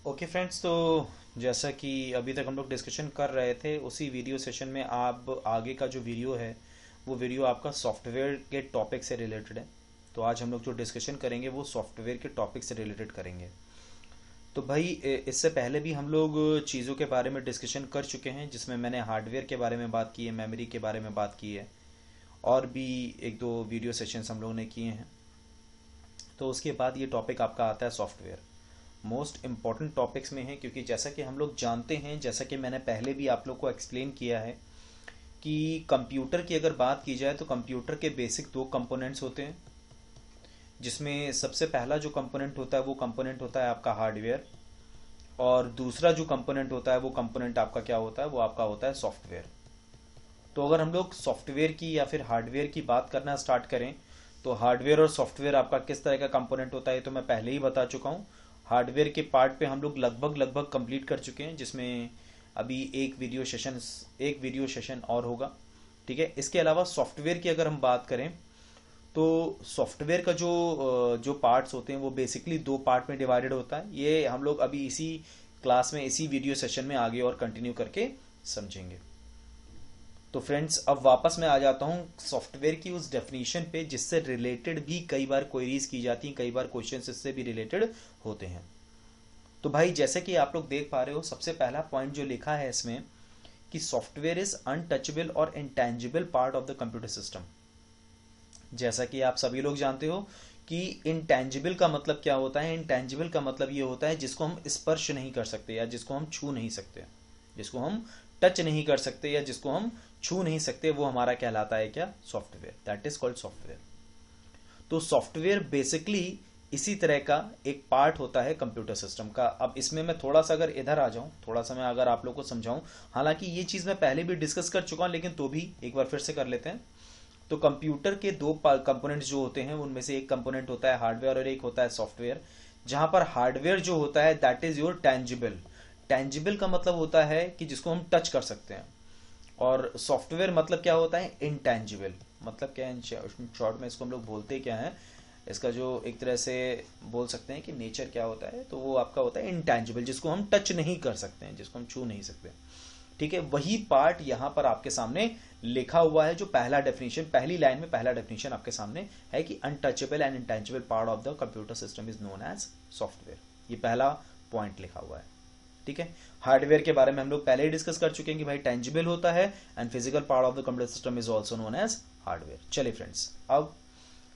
Okay friends, तो जैसा कि अभी तक हम लोग डिस्कशन कर रहे थे उसी वीडियो सेशन में आप आगे का जो वीडियो है वो वीडियो आपका सॉफ्टवेयर के टॉपिक से रिलेटेड है। तो आज हम लोग जो डिस्कशन करेंगे वो सॉफ्टवेयर के टॉपिक से रिलेटेड करेंगे। तो भाई इससे पहले भी हम लोग चीज़ों के बारे में डिस्कशन कर चुके हैं, जिसमें मैंने हार्डवेयर के बारे में बात की है, मेमोरी के बारे में बात की है, और भी एक दो वीडियो सेशंस हम लोगों ने किए हैं। तो उसके बाद ये टॉपिक आपका आता है सॉफ्टवेयर। मोस्ट इम्पॉर्टेंट टॉपिक्स में है, क्योंकि जैसा कि हम लोग जानते हैं, जैसा कि मैंने पहले भी आप लोग को एक्सप्लेन किया है कि कंप्यूटर की अगर बात की जाए तो कंप्यूटर के बेसिक दो कंपोनेंट्स होते हैं, जिसमें सबसे पहला जो कंपोनेंट होता है वो कंपोनेंट होता है आपका हार्डवेयर, और दूसरा जो कंपोनेंट होता है वो कंपोनेंट आपका क्या होता है, वो आपका होता है सॉफ्टवेयर। तो अगर हम लोग सॉफ्टवेयर की या फिर हार्डवेयर की बात करना स्टार्ट करें तो हार्डवेयर और सॉफ्टवेयर आपका किस तरह का कंपोनेंट होता है तो मैं पहले ही बता चुका हूँ। हार्डवेयर के पार्ट पे हम लोग लगभग लगभग कंप्लीट कर चुके हैं, जिसमें अभी एक वीडियो सेशन और होगा। ठीक है, इसके अलावा सॉफ्टवेयर की अगर हम बात करें तो सॉफ्टवेयर का जो पार्ट्स होते हैं वो बेसिकली दो पार्ट में डिवाइडेड होता है। ये हम लोग अभी इसी क्लास में, इसी वीडियो सेशन में आगे और कंटिन्यू करके समझेंगे। तो फ्रेंड्स, अब वापस मैं आ जाता हूँ सॉफ्टवेयर की उस डेफिनेशन पे जिससे रिलेटेड भी कई बार क्वेरीज की जाती हैं, कई बार क्वेश्चंस इससे भी रिलेटेड होते हैं। तो भाई, जैसे कि आप लोग देख पा रहे हो, सबसे पहला पॉइंट जो लिखा है इसमें कि सॉफ्टवेयर इज अनटचेबल और intangible part of the computer system. जैसा कि आप सभी लोग जानते हो कि इंटेंजिबल का मतलब क्या होता है। इंटेंजिबल का मतलब ये होता है जिसको हम स्पर्श नहीं कर सकते या जिसको हम छू नहीं सकते, जिसको हम टच नहीं कर सकते या जिसको हम छू नहीं सकते, वो हमारा कहलाता है क्या, software. That is called software. तो सॉफ्टवेयर बेसिकली इसी तरह का एक पार्ट होता है कंप्यूटर सिस्टम का। अब इसमें मैं थोड़ा सा अगर इधर आ जाऊं, थोड़ा सा मैं अगर आप लोग को समझाऊं, हालांकि ये चीज मैं पहले भी डिस्कस कर चुका हूं, लेकिन तो भी एक बार फिर से कर लेते हैं। तो कंप्यूटर के दो कंपोनेंट्स जो होते हैं उनमें से एक कंपोनेंट होता है हार्डवेयर और एक होता है सॉफ्टवेयर। जहां पर हार्डवेयर जो होता है that is your tangible. Tangible का मतलब होता है कि जिसको हम टच कर सकते हैं, और सॉफ्टवेयर मतलब क्या होता है, इंटेंजिबल। मतलब क्या है, शॉर्ट में इसको हम लोग बोलते क्या है, इसका जो एक तरह से बोल सकते हैं कि नेचर क्या होता है, तो वो आपका होता है इंटेंजिबल, जिसको हम टच नहीं कर सकते हैं, जिसको हम छू नहीं सकते। ठीक है, वही पार्ट यहां पर आपके सामने लिखा हुआ है। जो पहला डेफिनेशन, पहली लाइन में पहला डेफिनेशन आपके सामने है कि untouchable and intangible part of the computer system is known as software. ये पहला पॉइंट लिखा हुआ है। ठीक है, हार्डवेयर के बारे में हम लोग पहले ही डिस्कस कर चुके हैं कि भाई टेंजिबल होता है and physical part of the computer system is also known as hardware. चलिए फ्रेंड्स, अब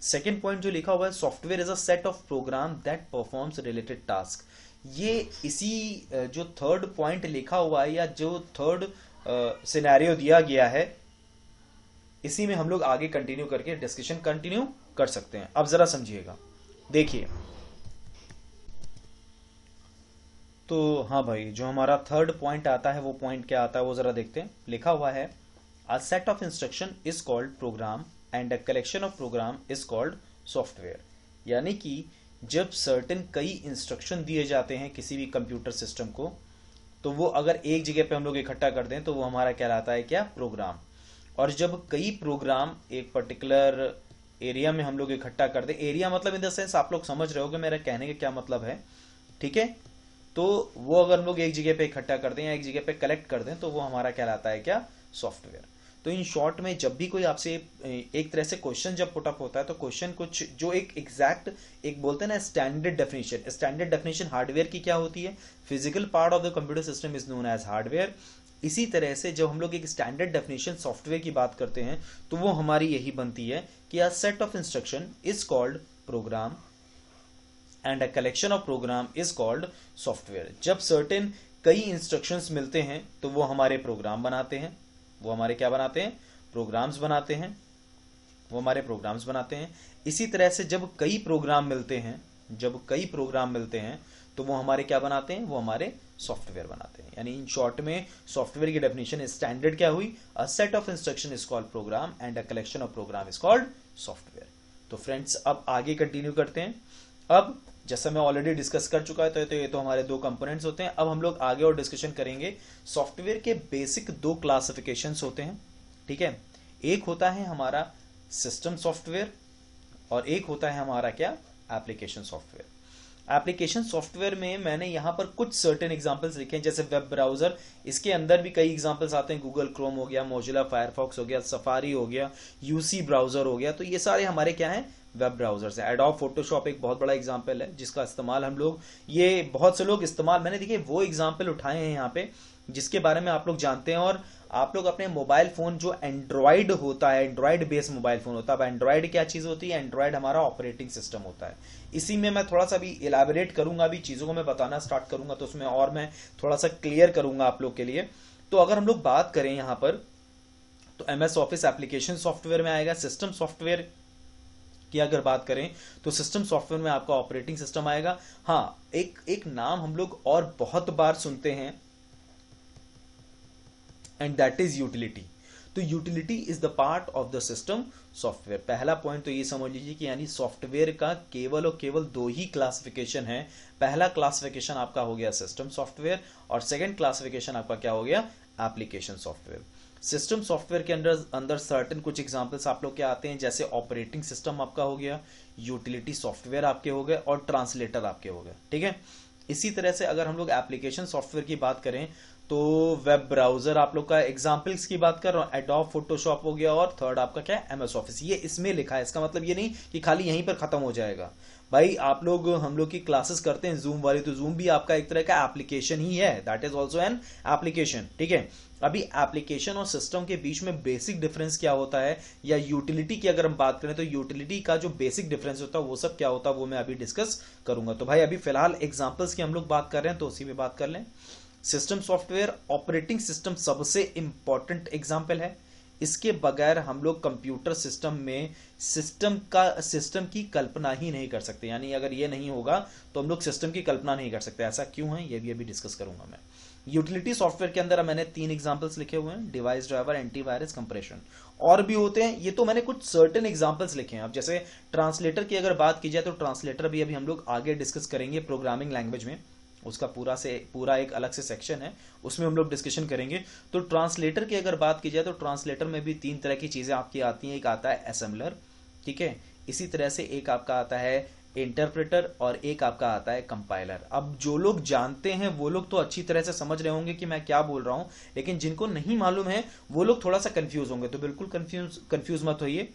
सेकेंड पॉइंट जो लिखा हुआ है, software is a set of program that performs related task. ये इसी जो थर्ड पॉइंट लिखा हुआ है या जो थर्ड सिनेरियो दिया गया है, इसी में हम लोग आगे कंटिन्यू करके डिस्कशन कंटिन्यू कर सकते हैं। अब जरा समझिएगा, देखिए। तो हाँ भाई, जो हमारा थर्ड पॉइंट आता है वो पॉइंट क्या आता है वो जरा देखते हैं। लिखा हुआ है, a set of instruction is called program and a collection of program is called software. यानी कि जब सर्टेन कई इंस्ट्रक्शन दिए जाते हैं किसी भी कंप्यूटर सिस्टम को, तो वो अगर एक जगह पे हम लोग इकट्ठा कर दें तो वो हमारा कहलाता है क्या, प्रोग्राम। और जब कई प्रोग्राम एक पर्टिकुलर एरिया में हम लोग इकट्ठा कर दें, एरिया मतलब इन द सेंस आप लोग समझ रहे हो कि मेरा कहने का क्या मतलब है। ठीक है, तो वो अगर हम लोग एक जगह पे इकट्ठा कर दें या एक जगह पे कलेक्ट कर दें तो वो हमारा कहलाता है क्या, सॉफ्टवेयर। तो इन शॉर्ट में जब भी कोई आपसे एक तरह से क्वेश्चन जब पुटअप होता है तो क्वेश्चन कुछ जो एक एग्जैक्ट, एक बोलते हैं ना standard definition, standard definition hardware की क्या होती है, physical part of the computer system is known as hardware. इसी तरह से जब हम लोग एक स्टैंडर्ड डेफिनेशन सॉफ्टवेयर की बात करते हैं तो वो हमारी यही बनती है कि a set of instruction is called program and a collection of program is called software. जब सर्टेन कई इंस्ट्रक्शंस मिलते हैं तो वो हमारे प्रोग्राम बनाते हैं, वो हमारे क्या बनाते हैं, प्रोग्राम्स बनाते हैं, वो हमारे प्रोग्राम्स बनाते हैं। इसी तरह से जब कई प्रोग्राम मिलते हैं, जब कई प्रोग्राम मिलते हैं तो वो हमारे क्या बनाते हैं, वो हमारे सॉफ्टवेयर बनाते हैं। यानी इन शॉर्ट में सॉफ्टवेयर की डेफिनेशन स्टैंडर्ड क्या हुई, a set of instruction is called program and a collection of program is called software. तो फ्रेंड्स, अब आगे कंटिन्यू करते हैं। अब जैसा मैं ऑलरेडी डिस्कस कर चुका है तो ये तो हमारे दो कंपोनेंट्स होते हैं। अब हम लोग आगे और डिस्कशन करेंगे। सॉफ्टवेयर के बेसिक दो क्लासिफिकेशंस होते हैं। ठीक है, एक होता है हमारा सिस्टम सॉफ्टवेयर और एक होता है हमारा क्या, एप्लीकेशन सॉफ्टवेयर। एप्लीकेशन सॉफ्टवेयर में मैंने यहाँ पर कुछ सर्टेन एग्जांपल्स लिखे हैं, जैसे वेब ब्राउजर, इसके अंदर भी कई एग्जांपल्स आते हैं, गूगल क्रोम हो गया, मोजिला फायरफॉक्स हो गया, सफारी हो गया, यूसी ब्राउजर हो गया, तो ये सारे हमारे क्या हैं, वेब ब्राउजर्स है। एडोब फोटोशॉप एक बहुत बड़ा एग्जांपल है जिसका इस्तेमाल हम लोग, ये बहुत से लोग इस्तेमाल, मैंने देखिए वो एग्जांपल उठाए हैं यहाँ पे जिसके बारे में आप लोग जानते हैं। और आप लोग अपने मोबाइल फोन जो एंड्रॉइड होता है, एंड्रॉइड बेस्ड मोबाइल फोन होता है, अब एंड्रॉइड क्या चीज होती है, एंड्रॉइड हमारा ऑपरेटिंग सिस्टम होता है। इसी में मैं थोड़ा सा भी इलाबोरेट करूंगा, अभी चीजों को मैं बताना स्टार्ट करूंगा तो उसमें और मैं थोड़ा सा क्लियर करूंगा आप लोग के लिए। तो अगर हम लोग बात करें यहाँ पर, तो एमएस ऑफिस एप्लीकेशन सॉफ्टवेयर में आएगा। सिस्टम सॉफ्टवेयर की अगर बात करें तो सिस्टम सॉफ्टवेयर में आपका ऑपरेटिंग सिस्टम आएगा। हाँ, एक नाम हम लोग और बहुत बार सुनते हैं, एंड दैट इज यूटिलिटी। तो utility is the part of the system software. पहला पॉइंट तो ये समझ लीजिए कि यानी सॉफ्टवेयर का केवल और केवल दो ही क्लासिफिकेशन है। पहला क्लासिफिकेशन आपका हो गया सिस्टम सॉफ्टवेयर, और सेकंड क्लासिफिकेशन आपका क्या हो गया, एप्लीकेशन सॉफ्टवेयर। सिस्टम सॉफ्टवेयर के अंदर सर्टेन कुछ एग्जांपल्स आप लोग के आते हैं, जैसे ऑपरेटिंग सिस्टम आपका हो गया, यूटिलिटी सॉफ्टवेयर आपके हो गए, और ट्रांसलेटर आपके हो गए, ठीक है। इसी तरह से अगर हम लोग एप्लीकेशन सॉफ्टवेयर की बात करें तो वेब ब्राउजर आप लोग का एग्जांपल्स की बात कर रहा हूं, एडोब फोटोशॉप हो गया, और थर्ड आपका क्या है, एमएस ऑफिस। ये इसमें लिखा है, इसका मतलब ये नहीं कि खाली यहीं पर खत्म हो जाएगा। भाई आप लोग, हम लोग की क्लासेस करते हैं जूम वाली, तो जूम भी आपका एक तरह का एप्लीकेशन ही है, that is also an application, ठीक है। अभी एप्लीकेशन और सिस्टम के बीच में बेसिक डिफरेंस क्या होता है, या यूटिलिटी की अगर हम बात करें तो यूटिलिटी का जो बेसिक डिफरेंस होता है वो सब क्या होता है, वो मैं अभी डिस्कस करूंगा। तो भाई अभी फिलहाल एग्जांपल्स की हम लोग बात कर रहे हैं तो उसी में बात कर लें। सिस्टम सॉफ्टवेयर ऑपरेटिंग सिस्टम सबसे इंपॉर्टेंट एग्जांपल है। इसके बगैर हम लोग कंप्यूटर सिस्टम में सिस्टम की कल्पना ही नहीं कर सकते, यानी अगर ये नहीं होगा तो हम लोग सिस्टम की कल्पना नहीं कर सकते। ऐसा क्यों है ये भी अभी डिस्कस करूंगा मैं। यूटिलिटी सॉफ्टवेयर के अंदर मैंने 3 एग्जांपल्स लिखे हुए हैं, डिवाइस ड्राइवर, एंटीवायरस, कंप्रेशन, और भी होते हैं, ये तो मैंने कुछ सर्टेन एग्जांपल्स लिखे हैं। अब जैसे ट्रांसलेटर की अगर बात की जाए तो ट्रांसलेटर भी अभी हम लोग आगे डिस्कस करेंगे प्रोग्रामिंग लैंग्वेज में, उसका पूरा एक अलग से सेक्शन है, उसमें हम लोग डिस्कशन करेंगे। तो ट्रांसलेटर की अगर बात की जाए तो ट्रांसलेटर में भी 3 तरह की चीजें आपकी आती हैं। एक आता है असेंबलर, ठीक है, इसी तरह से एक आपका आता है इंटरप्रेटर, और एक आपका आता है कंपाइलर। अब जो लोग जानते हैं वो लोग तो अच्छी तरह से समझ रहे होंगे कि मैं क्या बोल रहा हूं, लेकिन जिनको नहीं मालूम है वो लोग थोड़ा सा कंफ्यूज होंगे, तो बिल्कुल कंफ्यूज मत होइए।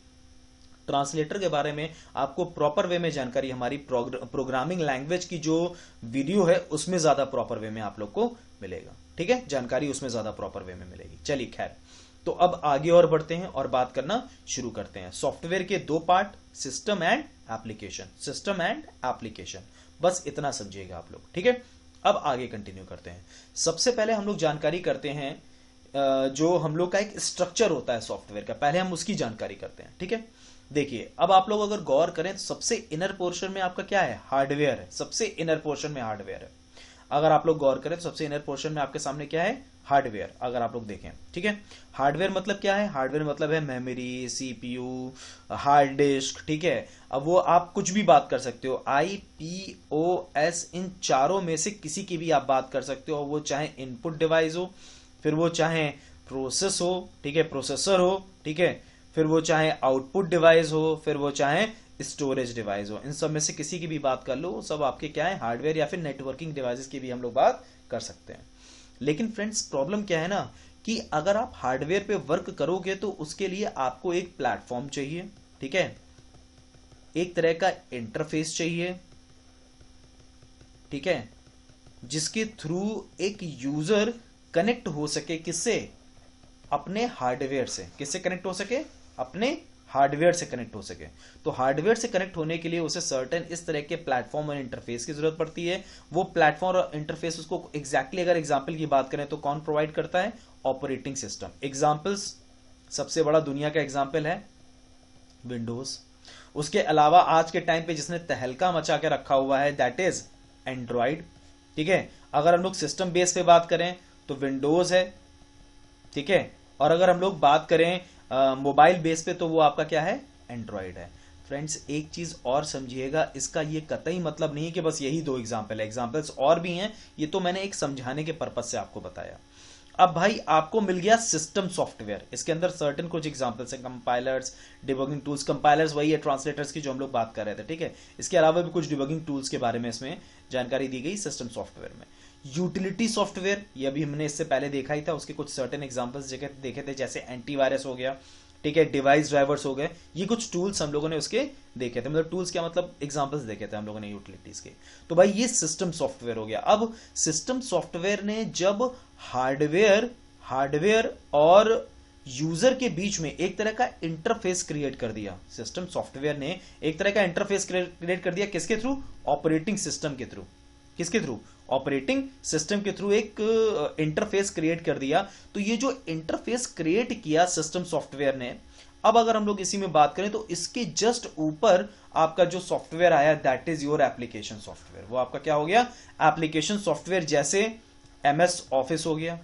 ट्रांसलेटर के बारे में आपको प्रॉपर वे में जानकारी हमारी प्रोग्रामिंग लैंग्वेज की जो वीडियो है उसमें ज्यादा प्रॉपर वे में आप लोग को मिलेगा, ठीक है, जानकारी उसमें ज्यादा प्रॉपर वे में मिलेगी। चलिए खैर, तो अब आगे और बढ़ते हैं और बात करना शुरू करते हैं। सॉफ्टवेयर के 2 part, system and application, system and application, बस इतना समझिएगा आप लोग, ठीक है। अब आगे कंटिन्यू करते हैं। सबसे पहले हम लोग जानकारी करते हैं जो हम लोग का एक स्ट्रक्चर होता है सॉफ्टवेयर का, पहले हम उसकी जानकारी करते हैं, ठीक है। देखिए अब आप लोग अगर गौर करें तो सबसे इनर पोर्शन में आपका क्या है, हार्डवेयर है, सबसे इनर पोर्शन में हार्डवेयर है। अगर आप लोग गौर करें तो सबसे इनर पोर्शन में आपके सामने क्या है, हार्डवेयर, अगर आप लोग देखें, ठीक है। हार्डवेयर मतलब क्या है, हार्डवेयर मतलब है मेमोरी, सीपीयू, हार्ड डिस्क, ठीक है। अब वो आप कुछ भी बात कर सकते हो, IPOS, इन चारों में से किसी की भी आप बात कर सकते हो, वो चाहे इनपुट डिवाइस हो, फिर वो चाहे प्रोसेस हो, ठीक है, प्रोसेसर हो, ठीक है, फिर वो चाहे आउटपुट डिवाइस हो, फिर वो चाहे स्टोरेज डिवाइस हो, इन सब में से किसी की भी बात कर लो, सब आपके क्या है, हार्डवेयर या फिर नेटवर्किंग डिवाइसेस की भी हम लोग बात कर सकते हैं। लेकिन फ्रेंड्स प्रॉब्लम क्या है ना, कि अगर आप हार्डवेयर पे वर्क करोगे तो उसके लिए आपको एक प्लेटफॉर्म चाहिए, ठीक है, एक तरह का इंटरफेस चाहिए, ठीक है, जिसके थ्रू एक यूजर कनेक्ट हो सके, किससे, अपने हार्डवेयर से। किससे कनेक्ट हो सके, अपने हार्डवेयर से कनेक्ट हो सके। तो हार्डवेयर से कनेक्ट होने के लिए उसे सर्टेन इस तरह के प्लेटफॉर्म और इंटरफेस की जरूरत पड़ती है। वो प्लेटफॉर्म और इंटरफेस उसको एग्जैक्टली अगर एग्जांपल की बात करें तो कौन प्रोवाइड करता है, ऑपरेटिंग सिस्टम। एग्जांपल्स, सबसे बड़ा दुनिया का एग्जांपल है विंडोज। उसके अलावा आज के टाइम पे जिसने तहलका मचा के रखा हुआ है दैट इज एंड्रॉइड, ठीक है। अगर हम लोग सिस्टम बेस पे बात करें तो विंडोज है, ठीक है, और अगर हम लोग बात करें मोबाइल बेस पे तो वो आपका क्या है, एंड्रॉइड है। फ्रेंड्स एक चीज और समझिएगा, इसका ये कतई मतलब नहीं है कि बस यही 2 एग्जांपल है, एग्जांपल्स और भी हैं, ये तो मैंने एक समझाने के पर्पज से आपको बताया। अब भाई आपको मिल गया सिस्टम सॉफ्टवेयर, इसके अंदर सर्टेन कुछ एग्जांपल्स हैं, कंपाइलर्स, डिबगिंग टूल्स। कंपाइलर्स वही है ट्रांसलेटर्स की जो हम लोग बात कर रहे थे, ठीक है। इसके अलावा भी कुछ डिबगिंग टूल्स के बारे में इसमें जानकारी दी गई सिस्टम सॉफ्टवेयर में। यूटिलिटी सॉफ्टवेयर, ये अभी हमने इससे पहले देखा ही था, उसके कुछ सर्टेन एग्जांपल्स देखे थे, जैसे एंटीवायरस हो गया, ठीक है, डिवाइस ड्राइवर्स हो गए। ये कुछ टूल्स हम लोगों ने उसके देखे थे, मतलब टूल्स क्या मतलब एग्जांपल्स देखे थे हम लोगों ने यूटिलिटीज के। तो भाई ये सिस्टम सॉफ्टवेयर हो गया। अब सिस्टम सॉफ्टवेयर ने जब हार्डवेयर और यूजर के बीच में एक तरह का इंटरफेस क्रिएट कर दिया, सिस्टम सॉफ्टवेयर ने एक तरह का इंटरफेस क्रिएट कर दिया, किसके थ्रू? ऑपरेटिंग सिस्टम के थ्रू। किसके थ्रू? ऑपरेटिंग सिस्टम के थ्रू एक इंटरफेस क्रिएट कर दिया। तो ये जो इंटरफेस क्रिएट किया सिस्टम सॉफ्टवेयर ने, अब अगर हम लोग इसी में बात करें तो इसके जस्ट ऊपर आपका जो सॉफ्टवेयर आया, that is your application software. वो आपका क्या हो गया? Application software. जैसे एमएस ऑफिस हो गया,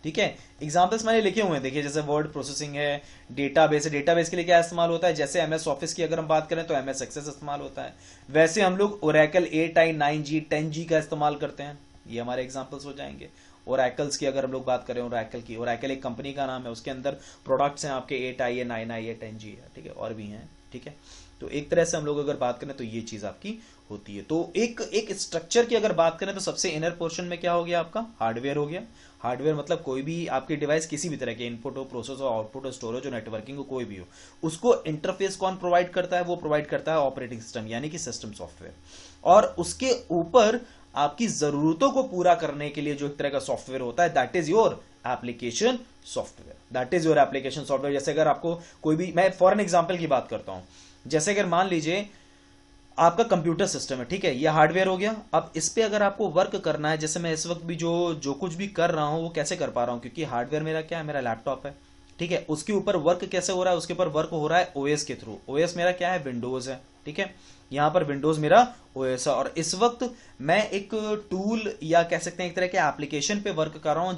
ठीक है। एग्जांपल्स मैंने लिखे हुए हैं, देखिए, जैसे वर्ड प्रोसेसिंग है, डेटाबेस है। डेटाबेस के लिए क्या इस्तेमाल होता है? जैसे एमएस ऑफिस की अगर हम बात करें तो एमएस एक्सेस इस्तेमाल होता है। वैसे हम लोग ओरेकल 8i 9g 10g का इस्तेमाल करते हैं, ये हमारे एग्जांपल्स हो जाएंगे। ओरेकल्स की अगर हम लोग बात करें, ओरेकल एक कंपनी का नाम है, उसके अंदर प्रोडक्ट्स हैं आपके 8i है, 9i है, 10g है, ठीक है, और भी हैं, ठीक है। तो एक तरह से हम लोग अगर बात करें तो ये चीज आपकी होती है। तो एक स्ट्रक्चर की अगर बात करें तो सबसे इनर पोर्शन में क्या हो गया? आपका हार्डवेयर हो गया। हार्डवेयर मतलब कोई भी आपकी डिवाइस किसी भी तरह के इनपुट हो, प्रोसेस हो, आउटपुट हो, स्टोरेज हो, नेटवर्किंग हो, कोई भी हो, उसको इंटरफेस कौन प्रोवाइड करता है? वो प्रोवाइड करता है ऑपरेटिंग सिस्टम, यानी कि सिस्टम सॉफ्टवेयर। और उसके ऊपर आपकी जरूरतों को पूरा करने के लिए जो एक तरह का सॉफ्टवेयर होता है, that is your application software. That is your application software. जैसे अगर आपको कोई भी, मैं फॉर एन एग्जाम्पल की बात करता हूं, जैसे अगर मान लीजिए आपका कंप्यूटर सिस्टम है, ठीक है, ये हार्डवेयर हो गया। अब इस पे अगर आपको वर्क करना है, जैसे मैं इस वक्त भी जो कुछ भी कर रहा हूं वो कैसे कर पा रहा हूं? क्योंकि हार्डवेयर मेरा क्या है? मेरा लैपटॉप है, ठीक है। उसके ऊपर वर्क कैसे हो रहा है? उसके ऊपर वर्क हो रहा है ओएस के थ्रू। ओएस मेरा क्या है? विंडोज है, ठीक है। यहां पर विंडोज मेरा ओएस है, और इस वक्त मैं एक टूल या कह सकते हैं एक तरह के एप्लीकेशन पे वर्क कर रहा हूं,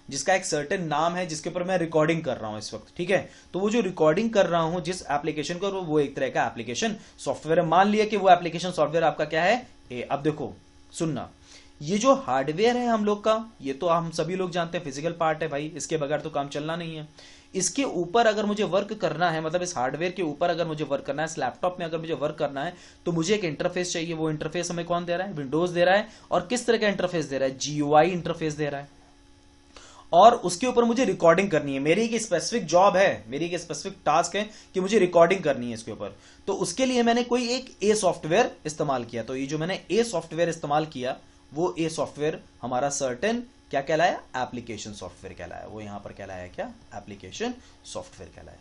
जिसका एक सर्टेन नाम है, जिसके ऊपर मैं रिकॉर्डिंग कर रहा हूं इस वक्त, ठीक है। तो वो जो रिकॉर्डिंग कर रहा हूं जिस एप्लीकेशन को, वो एक तरह का एप्लीकेशन सॉफ्टवेयर है। मान लिया कि वो एप्लीकेशन सॉफ्टवेयर आपका क्या है? अब देखो, सुनना, ये जो हार्डवेयर है हम लोग का, ये तो हम सभी लोग जानते हैं फिजिकल पार्ट है भाई, इसके बगैर तो काम चलना नहीं है। इसके ऊपर अगर मुझे वर्क करना है, मतलब इस हार्डवेयर के ऊपर अगर मुझे वर्क करना है, इस लैपटॉप में अगर मुझे वर्क करना है, तो मुझे एक इंटरफेस चाहिए। वो इंटरफेस हमें कौन दे रहा है? विंडोज दे रहा है। और किस तरह का इंटरफेस दे रहा है? जीयूआई इंटरफेस दे रहा है। और उसके ऊपर मुझे रिकॉर्डिंग करनी है। मेरी एक स्पेसिफिक जॉब है, मेरी एक स्पेसिफिक टास्क है कि मुझे रिकॉर्डिंग करनी है इसके ऊपर। तो उसके लिए मैंने कोई एक ए सॉफ्टवेयर इस्तेमाल किया। तो ये जो मैंने ए सॉफ्टवेयर इस्तेमाल किया, वो ए सॉफ्टवेयर हमारा सर्टेन क्या कहलाया? एप्लीकेशन सॉफ्टवेयर कहलाया। वो यहां पर कहलाया क्या? एप्लीकेशन सॉफ्टवेयर कहलाया।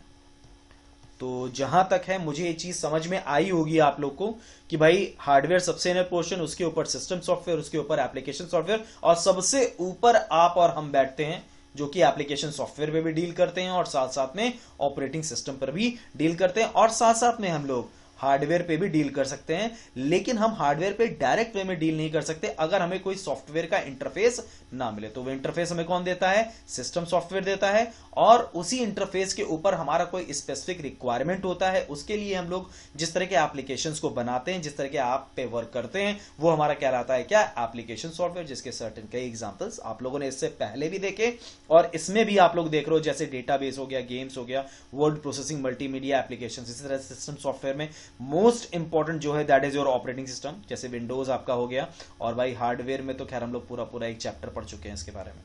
तो जहां तक है मुझे ये चीज समझ में आई होगी आप लोग को कि भाई हार्डवेयर सबसे इनर पोर्शन, उसके ऊपर सिस्टम सॉफ्टवेयर, उसके ऊपर एप्लीकेशन सॉफ्टवेयर, और सबसे ऊपर आप और हम बैठते हैं जो कि एप्लीकेशन सॉफ्टवेयर पे भी डील करते हैं, और साथ साथ में ऑपरेटिंग सिस्टम पर भी डील करते हैं, और साथ साथ में हम लोग हार्डवेयर पे भी डील कर सकते हैं। लेकिन हम हार्डवेयर पे डायरेक्ट वे में डील नहीं कर सकते अगर हमें कोई सॉफ्टवेयर का इंटरफेस ना मिले। तो वो इंटरफेस हमें कौन देता है? सिस्टम सॉफ्टवेयर देता है। और उसी इंटरफेस के ऊपर हमारा कोई स्पेसिफिक रिक्वायरमेंट होता है, उसके लिए हम लोग जिस तरह के एप्लीकेशंस को बनाते हैं, जिस तरह के ऐप पे वर्क करते हैं, वो हमारा कहलाता है क्या? Application software. जिसके सर्टेन कई एग्जांपल्स आप लोगों ने इससे पहले भी देखे, और इसमें भी आप लोग देख रहे हो, जैसे डेटाबेस हो गया, गेम्स हो गया, वर्ड प्रोसेसिंग, मल्टीमीडिया एप्लीकेशन। इसी तरह सिस्टम सॉफ्टवेयर में मोस्ट इंपॉर्टेंट जो है that is your operating system, जैसे विंडोज आपका हो गया। और भाई हार्डवेयर में तो खैर हम लोग पूरा एक चैप्टर पढ़ चुके हैं इसके बारे में।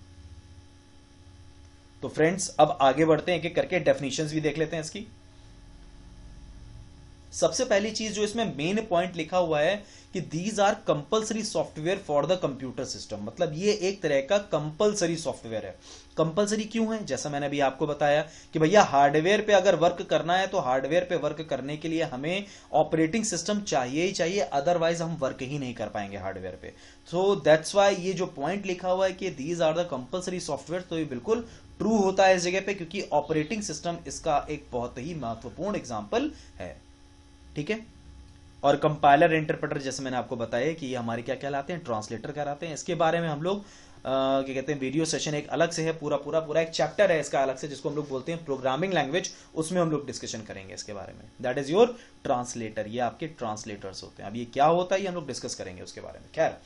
तो फ्रेंड्स अब आगे बढ़ते हैं, एक एक करके डेफिनेशंस भी देख लेते हैं इसकी। सबसे पहली चीज जो इसमें मेन पॉइंट लिखा हुआ है कि these are compulsory software for the computer system, मतलब ये एक तरह का कंपलसरी सॉफ्टवेयर है। कंपलसरी क्यों है? जैसा मैंने अभी आपको बताया कि भैया हार्डवेयर पे अगर वर्क करना है तो हार्डवेयर पे वर्क करने के लिए हमें ऑपरेटिंग सिस्टम चाहिए ही चाहिए, अदरवाइज हम वर्क ही नहीं कर पाएंगे हार्डवेयर पे। सो दैट्स वाई ये जो पॉइंट लिखा हुआ है कि these are the compulsory software, तो ये बिल्कुल ट्रू होता है इस जगह पे, क्योंकि ऑपरेटिंग सिस्टम इसका एक बहुत ही महत्वपूर्ण एग्जाम्पल है, ठीक है। और कंपाइलर इंटरप्रेटर जैसे मैंने आपको बताया कि ये हमारे क्या कहलाते हैं? ट्रांसलेटर कहलाते हैं। इसके बारे में हम लोग क्या कहते हैं, वीडियो सेशन एक अलग से है, पूरा एक चैप्टर है इसका अलग से, जिसको हम लोग बोलते हैं प्रोग्रामिंग लैंग्वेज, उसमें हम लोग डिस्कशन करेंगे इसके बारे में। दैट इज योर ट्रांसलेटर, ये आपके ट्रांसलेटर्स होते हैं। अब ये क्या होता है ये हम लोग डिस्कस करेंगे उसके बारे में। खैर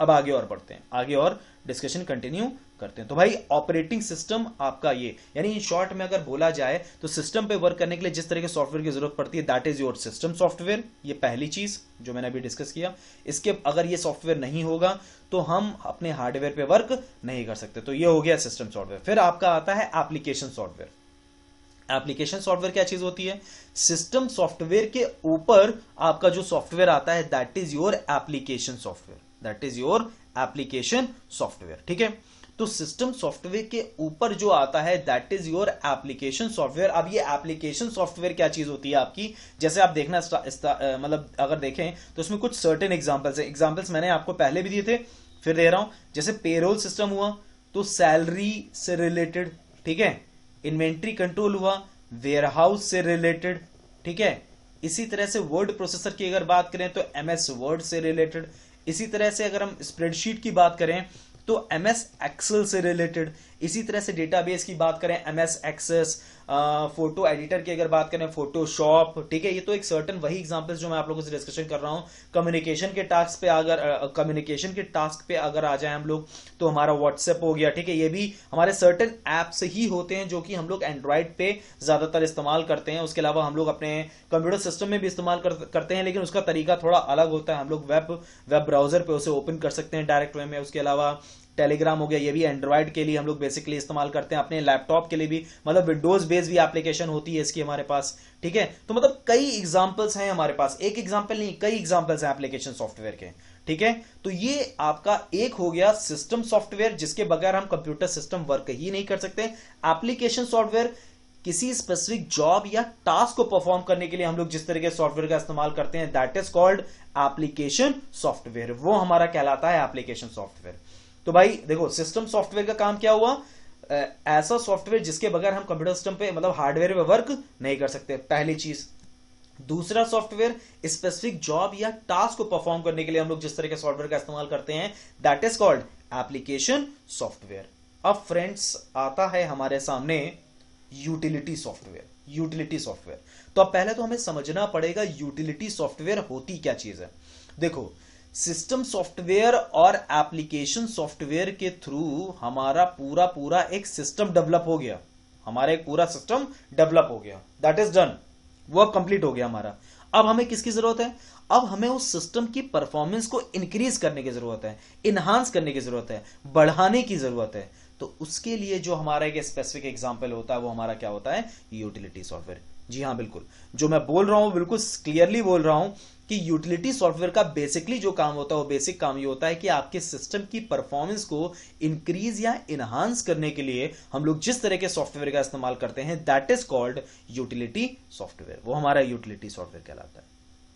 अब आगे और बढ़ते हैं, आगे और डिस्कशन कंटिन्यू करते हैं। तो भाई ऑपरेटिंग सिस्टम आपका ये, यानी इन शॉर्ट में अगर बोला जाए तो सिस्टम पे वर्क करने के लिए जिस तरह के सॉफ्टवेयर की जरूरत पड़ती है, that is your system software. ये पहली चीज जो मैंने अभी डिस्कस किया। इसके अगर ये सॉफ्टवेयर नहीं होगा तो हम अपने हार्डवेयर पे वर्क नहीं कर सकते। तो ये हो गया सिस्टम सॉफ्टवेयर। फिर आपका आता है एप्लीकेशन सॉफ्टवेयर। एप्लीकेशन सॉफ्टवेयर क्या चीज होती है? सिस्टम सॉफ्टवेयर के ऊपर आपका जो सॉफ्टवेयर आता है that is your application software, that is your application software. ठीक है, तो सिस्टम सॉफ्टवेयर के ऊपर जो आता है that is your application software. अब ये एप्लीकेशन सॉफ्टवेयर क्या चीज होती है आपकी? जैसे आप देखना मतलब अगर देखें तो इसमें कुछ सर्टेन एग्जांपल्स है। एग्जांपल्स मैंने आपको पहले भी दिए थे, फिर दे रहा हूं। जैसे पेरोल सिस्टम हुआ तो सैलरी से रिलेटेड, ठीक है। इन्वेंट्री कंट्रोल हुआ वेयरहाउस से रिलेटेड, ठीक है। इसी तरह से वर्ड प्रोसेसर की अगर बात करें तो एमएस वर्ड से रिलेटेड। इसी तरह से अगर हम स्प्रेडशीट की बात करें तो एमएस एक्सेल से रिलेटेड। इसी तरह से डेटाबेस की बात करें एमएस एक्सेस। फोटो एडिटर की अगर बात करें फोटोशॉप, ठीक है। ये तो एक सर्टेन वही एग्जांपल्स जो मैं आप लोगों से डिस्कशन कर रहा हूं। कम्युनिकेशन के टास्क पे अगर आ जाए हम लोग तो हमारा व्हाट्सएप हो गया, ठीक है। ये भी हमारे सर्टेन ऐप्स ही होते हैं जो कि हम लोग एंड्रॉइड पे ज्यादातर इस्तेमाल करते हैं। उसके अलावा हम लोग अपने कंप्यूटर सिस्टम में भी इस्तेमाल करते हैं, लेकिन उसका तरीका थोड़ा अलग होता है। हम लोग वेब ब्राउजर पे उसे ओपन कर सकते हैं डायरेक्ट वे में। उसके अलावा टेलीग्राम हो गया, ये भी एंड्रॉइड के लिए हम लोग बेसिकली इस्तेमाल करते हैं। अपने लैपटॉप के लिए भी, मतलब विंडोज बेस्ड भी एप्लीकेशन होती है इसकी हमारे पास, ठीक है। तो मतलब कई एग्जांपल्स हैं हमारे पास, एक एग्जांपल नहीं कई एग्जांपल्स हैं एप्लीकेशन सॉफ्टवेयर के, ठीक है। तो ये आपका एक हो गया सिस्टम सॉफ्टवेयर जिसके बगैर हम कंप्यूटर सिस्टम वर्क ही नहीं कर सकते। एप्लीकेशन सॉफ्टवेयर किसी स्पेसिफिक जॉब या टास्क को परफॉर्म करने के लिए हम लोग जिस तरह के सॉफ्टवेयर का इस्तेमाल करते हैं that is called application software. वो हमारा कहलाता है एप्लीकेशन सॉफ्टवेयर। तो भाई देखो, सिस्टम सॉफ्टवेयर का काम क्या हुआ? ऐसा सॉफ्टवेयर जिसके बगैर हम कंप्यूटर सिस्टम पे मतलब हार्डवेयर पे वर्क नहीं कर सकते, पहली चीज। दूसरा सॉफ्टवेयर स्पेसिफिक जॉब या टास्क को परफॉर्म करने के लिए हम लोग जिस तरह के सॉफ्टवेयर का इस्तेमाल करते हैं that is called application software. अब फ्रेंड्स आता है हमारे सामने यूटिलिटी सॉफ्टवेयर। यूटिलिटी सॉफ्टवेयर, तो अब पहले तो हमें समझना पड़ेगा यूटिलिटी सॉफ्टवेयर होती क्या चीज है। देखो, सिस्टम सॉफ्टवेयर और एप्लीकेशन सॉफ्टवेयर के थ्रू हमारा पूरा एक सिस्टम डेवलप हो गया। हमारा एक पूरा सिस्टम डेवलप हो गया, that is done, work complete हो गया हमारा। अब हमें किसकी जरूरत है? अब हमें उस सिस्टम की परफॉर्मेंस को इंक्रीज करने की जरूरत है, इनहांस करने की जरूरत है, बढ़ाने की जरूरत है। तो उसके लिए जो हमारा एक स्पेसिफिक एग्जांपल होता है वो हमारा क्या होता है? Utility software. जी हाँ, बिल्कुल जो मैं बोल रहा हूं बिल्कुल क्लियरली बोल रहा हूं कि यूटिलिटी सॉफ्टवेयर का बेसिकली जो काम होता है वो बेसिक काम ये होता है कि आपके सिस्टम की परफॉर्मेंस को इंक्रीज या इनहांस करने के लिए हम लोग जिस तरह के सॉफ्टवेयर का इस्तेमाल करते हैं that is called utility software. वो हमारा यूटिलिटी सॉफ्टवेयर कहलाता है।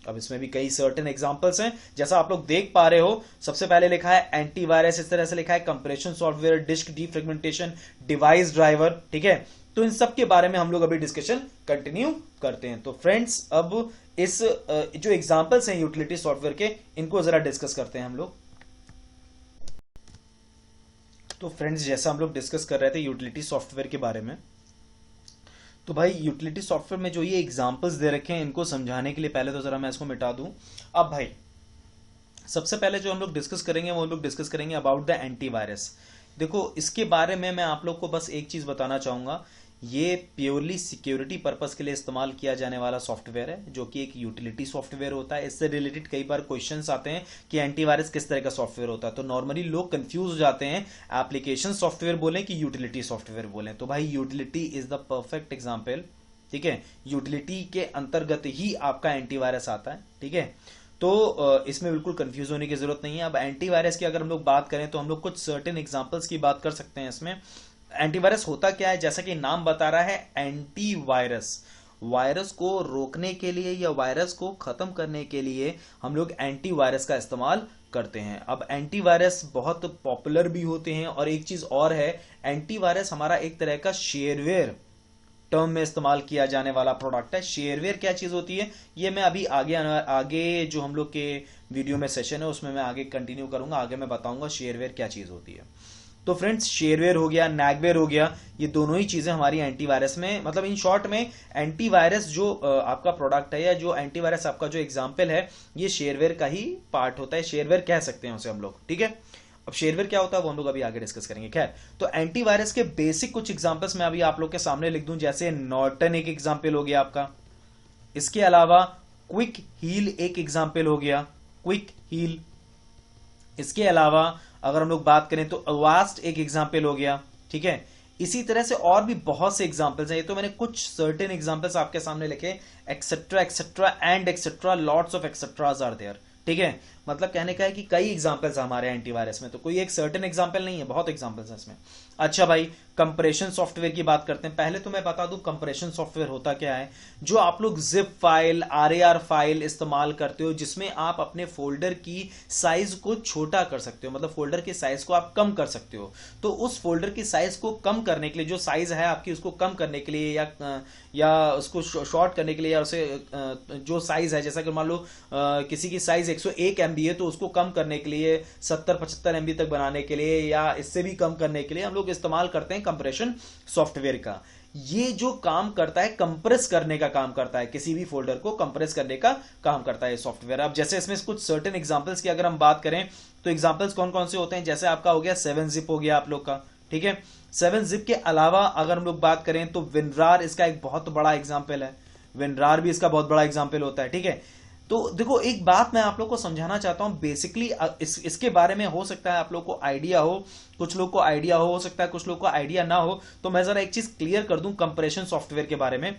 अब इसमें भी कई सर्टेन एग्जांपल्स हैं, जैसा आप लोग देख पा रहे हो। सबसे पहले लिखा है एंटीवायरस, इस तरह से लिखा है compression software, disk defragmentation, device driver, ठीक है। तो इन सब के बारे में हम लोग अभी डिस्कशन कंटिन्यू करते हैं। तो फ्रेंड्स अब इस जो एग्जांपल्स हैं यूटिलिटी सॉफ्टवेयर के, इनको जरा डिस्कस करते हैं हम लोग। तो फ्रेंड्स जैसा हम लोग डिस्कस कर रहे थे यूटिलिटी सॉफ्टवेयर के बारे में, तो भाई यूटिलिटी सॉफ्टवेयर में जो ये एग्जांपल्स दे रखे हैं इनको समझाने के लिए पहले तो जरा मैं इसको मिटा दूं। अब भाई सबसे पहले जो हम लोग डिस्कस करेंगे वो हम लोग डिस्कस करेंगे अबाउट द एंटीवायरस। देखो, इसके बारे में मैं आप लोग को बस एक चीज बताना चाहूंगा, ये प्योरली सिक्योरिटी पर्पस के लिए इस्तेमाल किया जाने वाला सॉफ्टवेयर है जो कि एक यूटिलिटी सॉफ्टवेयर होता है। इससे रिलेटेड कई बार क्वेश्चंस आते हैं कि एंटीवायरस किस तरह का सॉफ्टवेयर होता है, तो नॉर्मली लोग कंफ्यूज हो जाते हैं, एप्लीकेशन सॉफ्टवेयर बोलें कि यूटिलिटी सॉफ्टवेयर बोलें। तो भाई utility is the perfect example, ठीक है। यूटिलिटी के अंतर्गत ही आपका एंटीवायरस आता है, ठीक है। तो इसमें बिल्कुल कंफ्यूज होने की जरूरत नहीं है। अब एंटीवायरस की अगर हम लोग बात करें तो हम लोग कुछ सर्टेन एग्जांपल्स की बात कर सकते हैं इसमें। एंटीवायरस होता क्या है? जैसा कि नाम बता रहा है, एंटीवायरस, वायरस को रोकने के लिए या वायरस को खत्म करने के लिए हम लोग एंटीवायरस का इस्तेमाल करते हैं। अब एंटीवायरस बहुत पॉपुलर भी होते हैं, और एक चीज और है, एंटीवायरस हमारा एक तरह का शेयरवेयर टर्म में इस्तेमाल किया जाने वाला प्रोडक्ट है। शेयरवेयर क्या चीज होती है ये मैं अभी आगे जो हम लोग के वीडियो में सेशन है उसमें मैं आगे कंटिन्यू करूंगा, आगे मैं बताऊंगा शेयरवेयर क्या चीज होती है। तो फ्रेंड्स शेयरवेयर हो गया, नैगवेयर हो गया, ये दोनों ही चीजें हमारी एंटीवायरस में, मतलब इन शॉर्ट में एंटीवायरस जो आपका प्रोडक्ट है या जो एंटीवायरस आपका जो एग्जाम्पल है, ये शेयरवेयर का ही पार्ट होता है, शेयरवेयर कह सकते हैं उसे हम लोग, ठीक है। अब शेयरवेयर क्या होता है वो हम लोग अभी आगे डिस्कस करेंगे। खैर, तो एंटीवायरस के बेसिक कुछ एग्जांपल्स मैं अभी आप लोग के सामने लिख दूं, जैसे नॉर्टन एक एग्जांपल हो गया आपका, इसके अलावा क्विक हील एक एग्जांपल हो गया, क्विक हील। इसके अलावा अगर हम लोग बात करें तो अवास्ट एक एग्जांपल हो गया, ठीक है। इसी तरह से और भी बहुत से एग्जांपल्स हैं, ये तो मैंने कुछ सर्टेन एग्जांपल्स आपके सामने लिखे, etcetera etcetera and etcetera, lots of etceteras are there, ठीक है। मतलब कहने का है कि कई एग्जांपल्स हमारे एंटीवायरस में, तो कोई एक सर्टेन एग्जांपल नहीं है, बहुत एग्जांपल्स हैं इसमें। अच्छा भाई, कंप्रेशन सॉफ्टवेयर की बात करते हैं। पहले तो मैं बता दूं कंप्रेशन सॉफ्टवेयर होता क्या है। जो आप लोग जिप फाइल, आरएआर फाइल इस्तेमाल करते हो, जिसमें आप अपने फोल्डर की साइज को छोटा कर सकते हो, मतलब फोल्डर की साइज को आप कम कर सकते हो। तो उस फोल्डर की साइज को कम करने के लिए, जो साइज है आपकी उसको कम करने के लिए या उसको शॉर्ट करने के लिए, या उसे जो साइज है, जैसा कि मान लो किसी की साइज 101 MB है, तो उसको कम करने के लिए 70-75 MB तक बनाने के लिए या इससे भी कम करने के लिए हम लोग इस्तेमाल करते हैं कंप्रेशन सॉफ्टवेयर का। ये जो काम करता है, कंप्रेस करने का काम करता है, किसी भी फोल्डर को कंप्रेस करने का काम करता है सॉफ्टवेयर। अब जैसे इसमें कुछ सर्टेन एग्जांपल्स की अगर हम बात करें, तो एग्जांपल्स कौन कौन से होते हैं, जैसे आपका हो गया 7-zip हो गया आप लोग का, ठीक है। 7-zip के अलावा अगर हम लोग बात करें तो विनरार इसका एक बहुत बड़ा एग्जाम्पल है, विनरार भी इसका बहुत बड़ा एग्जाम्पल होता है, ठीक है। तो देखो, एक बात मैं आप लोग को समझाना चाहता हूं, बेसिकली इसके बारे में हो सकता है आप लोग को आइडिया हो, कुछ लोग को आइडिया हो सकता है कुछ लोग को आइडिया ना हो, तो मैं जरा एक चीज क्लियर कर दूं कंप्रेशन सॉफ्टवेयर के बारे में।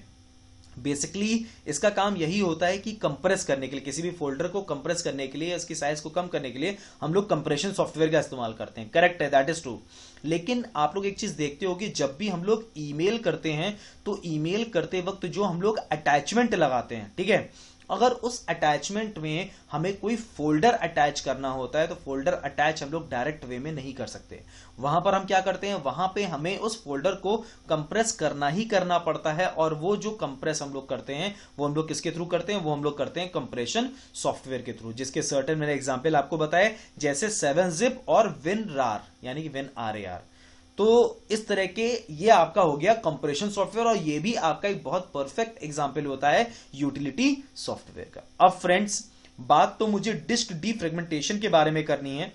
बेसिकली इसका काम यही होता है कि कंप्रेस करने के लिए, किसी भी फोल्डर को कंप्रेस करने के लिए, इसकी साइज को कम करने के लिए हम लोग कंप्रेशन सॉफ्टवेयर का इस्तेमाल करते हैं। करेक्ट है, दैट इज ट्रू। लेकिन आप लोग एक चीज देखते हो कि जब भी हम लोग ईमेल करते हैं, तो ईमेल करते वक्त जो हम लोग अटैचमेंट लगाते हैं, ठीक है, अगर उस अटैचमेंट में हमें कोई फोल्डर अटैच करना होता है, तो फोल्डर अटैच हम लोग डायरेक्ट वे में नहीं कर सकते। वहां पर हम क्या करते हैं, वहां पे हमें उस फोल्डर को कंप्रेस करना ही करना पड़ता है, और वो जो कंप्रेस हम लोग करते हैं वो हम लोग किसके थ्रू करते हैं, वो हम लोग करते हैं कंप्रेशन सॉफ्टवेयर के थ्रू, जिसके सर्टेन मैंने एग्जांपल आपको बताए, जैसे 7-zip और विनरार यानी कि WinRAR। तो इस तरह के ये आपका हो गया कंप्रेशन सॉफ्टवेयर, और ये भी आपका एक बहुत परफेक्ट एग्जांपल होता है यूटिलिटी सॉफ्टवेयर का। अब फ्रेंड्स, बात तो मुझे डिस्क डीफ्रेगमेंटेशन के बारे में करनी है,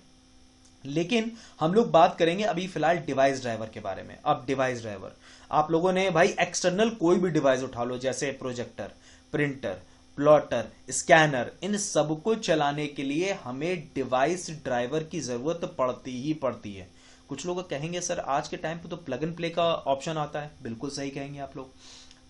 लेकिन हम लोग बात करेंगे अभी फिलहाल डिवाइस ड्राइवर के बारे में। अब डिवाइस ड्राइवर, आप लोगों ने भाई एक्सटर्नल कोई भी डिवाइस उठा लो, जैसे प्रोजेक्टर, प्रिंटर, प्लॉटर, स्कैनर, इन सबको चलाने के लिए हमें डिवाइस ड्राइवर की जरूरत पड़ती ही पड़ती है। कुछ लोग कहेंगे सर आज के टाइम पे तो प्लग एंड प्ले का ऑप्शन आता है, बिल्कुल सही कहेंगे आप लोग।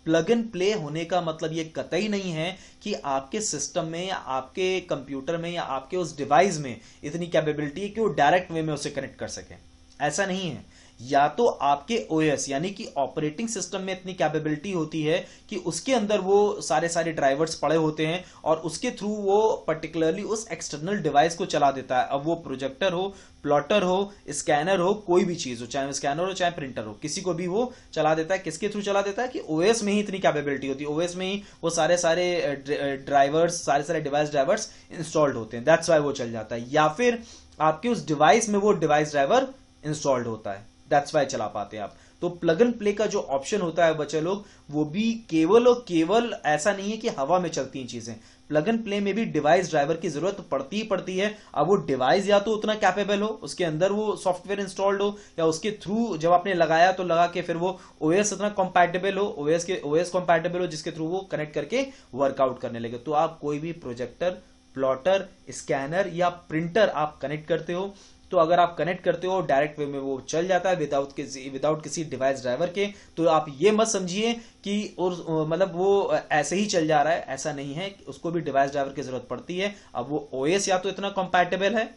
प्लग एंड प्ले होने का मतलब ये कतई नहीं है कि आपके सिस्टम में या आपके कंप्यूटर में या आपके उस डिवाइस में इतनी कैपेबिलिटी है कि वो डायरेक्ट वे में उसे कनेक्ट कर सके, ऐसा नहीं है। या तो आपके ओएस यानी कि ऑपरेटिंग सिस्टम में इतनी कैपेबिलिटी होती है कि उसके अंदर वो सारे ड्राइवर्स पड़े होते हैं, और उसके थ्रू वो पर्टिकुलरली उस एक्सटर्नल डिवाइस को चला देता है। अब वो प्रोजेक्टर हो, प्लॉटर हो, स्कैनर हो, कोई भी चीज हो, चाहे स्कैनर हो चाहे प्रिंटर हो, किसी को भी वो चला देता है। किसके थ्रू चला देता है कि ओएस में ही इतनी कैपेबिलिटी होती है, ओएस में ही वो सारे ड्राइवर्स, सारे डिवाइस ड्राइवर्स इंस्टॉल्ड होते हैं, दैट्स वाई वो चल जाता है। या फिर आपके उस डिवाइस में वो डिवाइस ड्राइवर इंस्टॉल्ड होता है, दैट्स वाई चला पाते हैं आप। तो प्लग एंड प्ले का जो ऑप्शन होता है बच्चे लोग, वो भी केवल और केवल ऐसा नहीं है कि हवा में चलती हैं चीजें, प्लग एंड प्ले में भी डिवाइस ड्राइवर की जरूरत पड़ती ही पड़ती है। अब वो डिवाइस या तो उतना कैपेबल हो, उसके अंदर वो सॉफ्टवेयर इंस्टॉल्ड हो, या उसके थ्रू जब आपने लगाया तो लगा के फिर वो ओएस उतना कंपैटिबल हो, ओएस कंपैटिबल हो जिसके थ्रू वो कनेक्ट करके वर्कआउट करने लगे। तो आप कोई भी प्रोजेक्टर, प्लॉटर, स्कैनर या प्रिंटर आप कनेक्ट करते हो, तो अगर आप कनेक्ट करते हो डायरेक्ट वे में वो चल जाता है विदाउट किसी डिवाइस ड्राइवर के। तो आप ये मत समझिए कि मतलब वो ऐसे ही चल जा रहा है, ऐसा नहीं है, उसको भी डिवाइस ड्राइवर की जरूरत पड़ती है। अब वो ओएस या तो इतना कंपैटिबल है,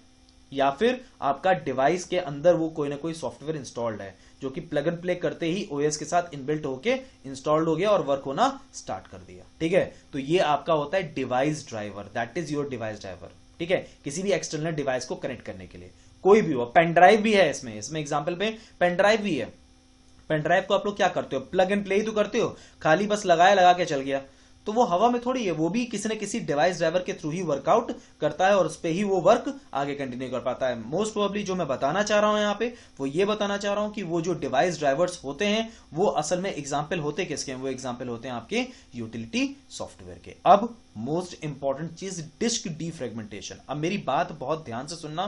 या फिर आपका डिवाइस के अंदर वो कोई ना कोई सॉफ्टवेयर इंस्टॉल्ड है, जो कि प्लग एंड प्ले करते ही ओएस के साथ इनबिल्ट होके इंस्टॉल्ड हो गया और वर्क होना स्टार्ट कर दिया, ठीक है। तो ये आपका होता है device driver, that is your device driver, ठीक है, किसी भी एक्सटर्नल डिवाइस को कनेक्ट करने के लिए। कोई भी हो, पेन ड्राइव भी है इसमें एग्जांपल पे पेन ड्राइव भी है। पेन ड्राइव को आप लोग क्या करते हो, प्लग एंड प्ले ही तो करते हो, खाली बस लगा के चल गया। तो वो हवा में थोड़ी है, वो भी किसी न किसी डिवाइस ड्राइवर के थ्रू ही वर्कआउट करता है और उस पर ही वो वर्क आगे कंटिन्यू कर पाता है। मोस्ट प्रोबेबली जो मैं बताना चाह रहा हूं यहाँ पे वो ये बताना चाह रहा हूं कि वो जो डिवाइस ड्राइवर्स होते हैं वो असल में एग्जाम्पल होते किसके हैं, वो एग्जाम्पल होते हैं आपके यूटिलिटी सॉफ्टवेयर के। अब मोस्ट इंपॉर्टेंट चीज डिस्क डीफ्रेगमेंटेशन। अब मेरी बात बहुत ध्यान से सुनना,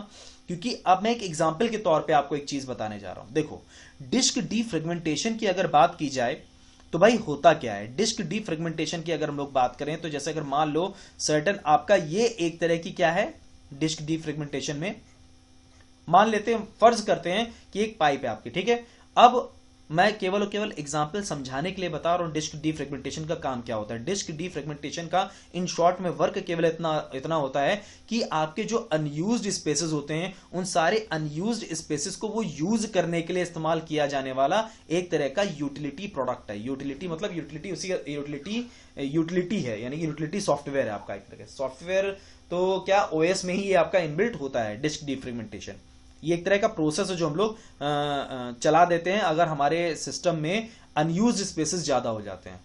क्योंकि अब मैं एक एग्जाम्पल के तौर पे आपको एक चीज बताने जा रहा हूं। देखो, डिस्क डीफ्रेगमेंटेशन की अगर बात की जाए तो भाई होता क्या है। डिस्क डीफ्रेगमेंटेशन की अगर हम लोग बात करें तो जैसे अगर मान लो सर्टेन आपका ये एक तरह की क्या है डिस्क डीफ्रेगमेंटेशन में, मान लेते हैं, फर्ज करते हैं कि एक पाइप है आपकी, ठीक है। अब मैं केवल और केवल एग्जाम्पल समझाने के लिए बता रहा हूं डिस्क डीफ्रेगमेंटेशन का काम क्या होता है। डिस्क डीफ्रेगमेंटेशन का इन शॉर्ट में वर्क केवल इतना होता है कि आपके जो अनयूज्ड स्पेसेस होते हैं उन सारे अनयूज्ड स्पेसेस को वो यूज करने के लिए इस्तेमाल किया जाने वाला एक तरह का यूटिलिटी प्रोडक्ट है। यूटिलिटी मतलब यूटिलिटी उसी यूटिलिटी है, यानी कि यूटिलिटी सॉफ्टवेयर है आपका एक तरह का सॉफ्टवेयर। तो क्या ओएस में ही ये आपका इनबिल्ट होता है डिस्क डीफ्रेगमेंटेशन। ये एक तरह का प्रोसेस है जो हम लोग चला देते हैं अगर हमारे सिस्टम में अनयूज्ड स्पेसेस ज्यादा हो जाते हैं,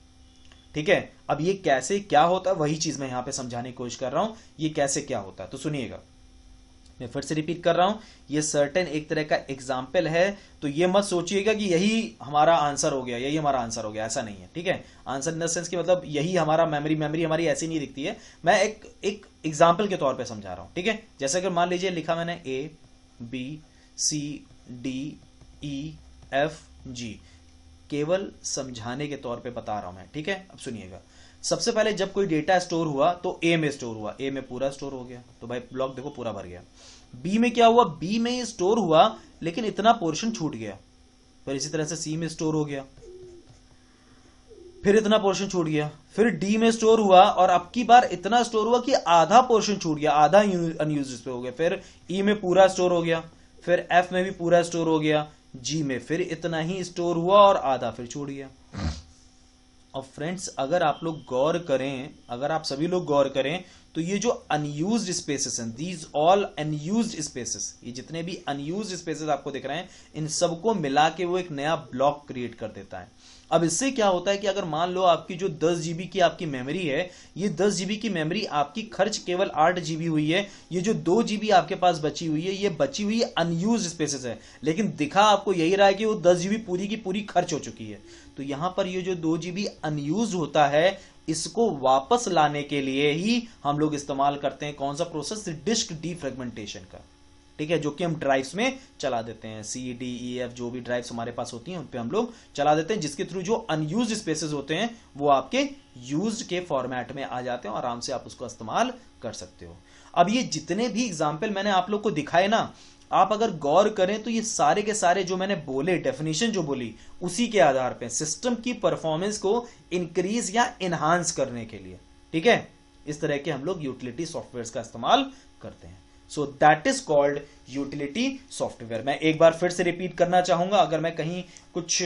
ठीक है। अब ये कैसे क्या होता है वही चीज मैं यहां पे समझाने की कोशिश कर रहा हूं, ये कैसे क्या होता है। तो सुनिएगा, मैं फिर से रिपीट कर रहा हूं, ये सर्टेन एक तरह का एग्जाम्पल है। तो ये मत सोचिएगा कि यही हमारा आंसर हो गया, यही हमारा आंसर हो गया, ऐसा नहीं है, ठीक है। आंसर इन द सेंस कि मतलब यही हमारा मेमोरी हमारी ऐसी नहीं दिखती है। मैं एक एग्जाम्पल के तौर पे समझा रहा हूं, ठीक है। जैसे अगर मान लीजिए लिखा मैंने A B C D E F G, केवल समझाने के तौर पे बता रहा हूं मैं, ठीक है। अब सुनिएगा, सबसे पहले जब कोई डेटा स्टोर हुआ तो ए में स्टोर हुआ, ए में पूरा स्टोर हो गया, तो भाई ब्लॉक देखो पूरा भर गया। बी में क्या हुआ, बी में स्टोर हुआ लेकिन इतना पोर्शन छूट गया। फिर इसी तरह से सी में स्टोर हो गया, फिर इतना पोर्शन छूट गया। फिर डी में स्टोर हुआ और अब की बार इतना स्टोर हुआ कि आधा पोर्शन छूट गया, आधा अनयूज्ड पे हो गया। फिर ई में पूरा स्टोर हो गया, फिर एफ में भी पूरा स्टोर हो गया, जी में फिर इतना ही स्टोर हुआ और आधा फिर छूट गया। और फ्रेंड्स, अगर आप लोग गौर करें, अगर आप सभी लोग गौर करें तो ये जो अनयूज्ड स्पेसेस हैं, दीज ऑल अनयूज्ड स्पेसेस, ये जितने भी अनयूज्ड स्पेसेस आपको दिख रहे हैं इन सबको मिला के वो एक नया ब्लॉक क्रिएट कर देता है। अब इससे क्या होता है कि अगर मान लो आपकी जो 10 जीबी की आपकी मेमोरी है, ये 10 जीबी की मेमोरी आपकी खर्च केवल 8 जीबी हुई है। ये जो 2 जीबी आपके पास बची हुई है, ये बची हुई अनयूज्ड स्पेसेस है, लेकिन दिखा आपको यही रहा है कि वो 10 जीबी पूरी की पूरी खर्च हो चुकी है। तो यहां पर ये जो 2 जीबी अनयूज्ड होता है, इसको वापस लाने के लिए ही हम लोग इस्तेमाल करते हैं कौन सा प्रोसेस, डिस्क डीफ्रेगमेंटेशन का, ठीक है, जो कि हम ड्राइव्स में चला देते हैं। सी डी ई एफ जो भी ड्राइव्स हमारे पास होती हैं उन पे हम लोग चला देते हैं, जिसके थ्रू जो अनयूज्ड स्पेसेस होते हैं वो आपके यूज्ड के फॉर्मेट में आ जाते हैं और आराम से आप उसको इस्तेमाल कर सकते हो। अब ये जितने भी एग्जाम्पल मैंने आप लोग को दिखाए ना, आप अगर गौर करें तो ये सारे के सारे जो मैंने बोले, डेफिनेशन जो बोली, उसी के आधार पे सिस्टम की परफॉर्मेंस को इंक्रीज या इनहांस करने के लिए, ठीक है, इस तरह के हम लोग यूटिलिटी सॉफ्टवेयर का इस्तेमाल करते हैं। So that is called utility software. मैं एक बार फिर से रिपीट करना चाहूंगा, अगर मैं कहीं कुछ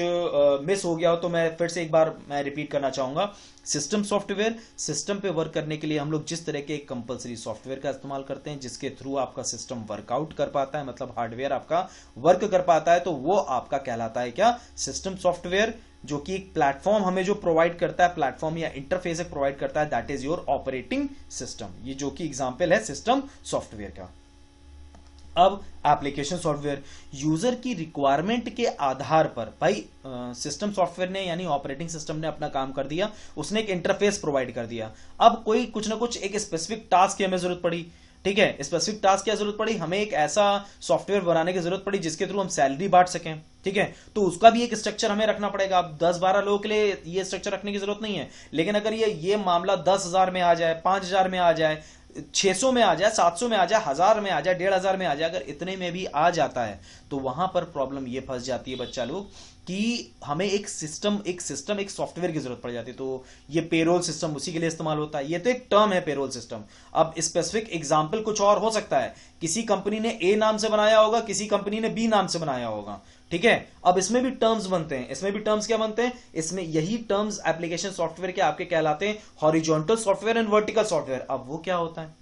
मिस हो गया हो तो मैं फिर से एक बार मैं रिपीट करना चाहूंगा। सिस्टम सॉफ्टवेयर, सिस्टम पे वर्क करने के लिए हम लोग जिस तरह के कंपलसरी सॉफ्टवेयर का इस्तेमाल करते हैं जिसके थ्रू आपका सिस्टम वर्कआउट कर पाता है, मतलब हार्डवेयर आपका वर्क कर पाता है, तो वो आपका कहलाता है क्या, सिस्टम सॉफ्टवेयर, जो कि एक प्लेटफॉर्म हमें जो प्रोवाइड करता है, प्लेटफॉर्म या इंटरफेस प्रोवाइड करता है, that is your operating system. ये जो कि एग्जांपल है सिस्टम सॉफ्टवेयर का। अब एप्लीकेशन सॉफ्टवेयर, यूजर की रिक्वायरमेंट के आधार पर, भाई सिस्टम सॉफ्टवेयर ने यानी ऑपरेटिंग सिस्टम ने अपना काम कर दिया, उसने एक इंटरफेस प्रोवाइड कर दिया। अब कोई कुछ ना कुछ एक स्पेसिफिक टास्क की हमें जरूरत पड़ी, ठीक है, स्पेसिफिक टास्क की जरूरत पड़ी, हमें एक ऐसा सॉफ्टवेयर बनाने की जरूरत पड़ी जिसके थ्रू हम सैलरी बांट सकें, ठीक है, तो उसका भी एक स्ट्रक्चर हमें रखना पड़ेगा। अब 10-12 लोगों के लिए ये स्ट्रक्चर रखने की जरूरत नहीं है, लेकिन अगर ये मामला 10,000 में आ जाए, 5,000 में आ जाए, 600 में आ जाए, 700 में आ जाए, 1000 में आ जाए, 1500 में आ जाए, अगर इतने में भी आ जाता है तो वहां पर प्रॉब्लम ये फंस जाती है बच्चा लोग कि हमें एक सिस्टम एक सॉफ्टवेयर की जरूरत पड़ जाती है। तो ये पेरोल सिस्टम उसी के लिए इस्तेमाल होता है। ये तो एक टर्म है पेरोल सिस्टम। अब स्पेसिफिक एग्जांपल कुछ और हो सकता है, किसी कंपनी ने ए नाम से बनाया होगा, किसी कंपनी ने बी नाम से बनाया होगा, ठीक है। अब इसमें भी टर्म्स बनते हैं, इसमें भी टर्म्स क्या बनते हैं, इसमें यही टर्म्स एप्लीकेशन सॉफ्टवेयर के आपके कहलाते हैं horizontal software and vertical software. अब वो क्या होता है,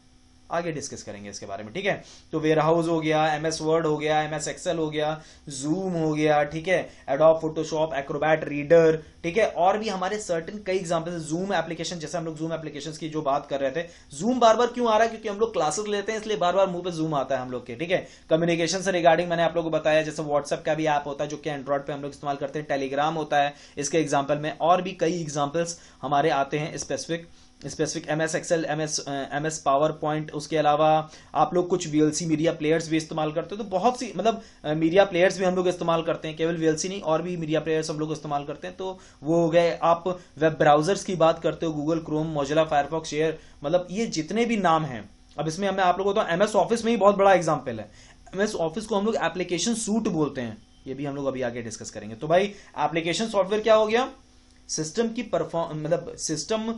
आगे डिस्कस करेंगे इसके बारे में, ठीक है। तो वेयर हाउस हो गया, एमएस वर्ड हो गया, एमएस एक्सेल हो गया, जूम हो गया, ठीक है, एडोब फोटोशॉप, एक्रोबैट रीडर, ठीक है, और भी हमारे सर्टेन कई एग्जांपल, जूम एप्लीकेशन, जैसे हम लोग जूम एप्लीकेशंस की जो बात कर रहे थे। जूम बार बार क्यों आ रहा है, क्योंकि हम लोग क्लासेस लेते हैं, इसलिए बार बार मुंह पे जूम आता है हम लोग के, ठीक है। कम्युनिकेशन से रिगार्डिंग मैंने आप लोगों को बताया, जैसे व्हाट्सएप का भी ऐप होता है जो कि एंड्रॉइड पे हम लोग इस्तेमाल करते हैं, टेलीग्राम होता है इसके एग्जाम्पल में, और भी कई एग्जाम्पल्स हमारे आते हैं specific MS Excel, MS PowerPoint. उसके अलावा आप लोग कुछ वीएलसी मीडिया प्लेयर्स भी इस्तेमाल करते हो, तो बहुत सी मतलब मीडिया प्लेयर्स भी हम लोग इस्तेमाल करते हैं, केवल वीएलसी नहीं, और भी मीडिया प्लेयर्स हम लोग इस्तेमाल करते हैं। तो वो हो गए। आप वेब ब्राउजर्स की बात करते हो, Google Chrome, Mozilla Firefox, share, मतलब ये जितने भी नाम हैं। अब इसमें मैं आप लोगों को तो एमएस ऑफिस में ही बहुत बड़ा एग्जाम्पल है। एमएस ऑफिस को हम लोग एप्लीकेशन सूट बोलते हैं, ये भी हम लोग अभी आगे डिस्कस करेंगे। तो भाई एप्लीकेशन सॉफ्टवेयर क्या हो गया, सिस्टम की मतलब सिस्टम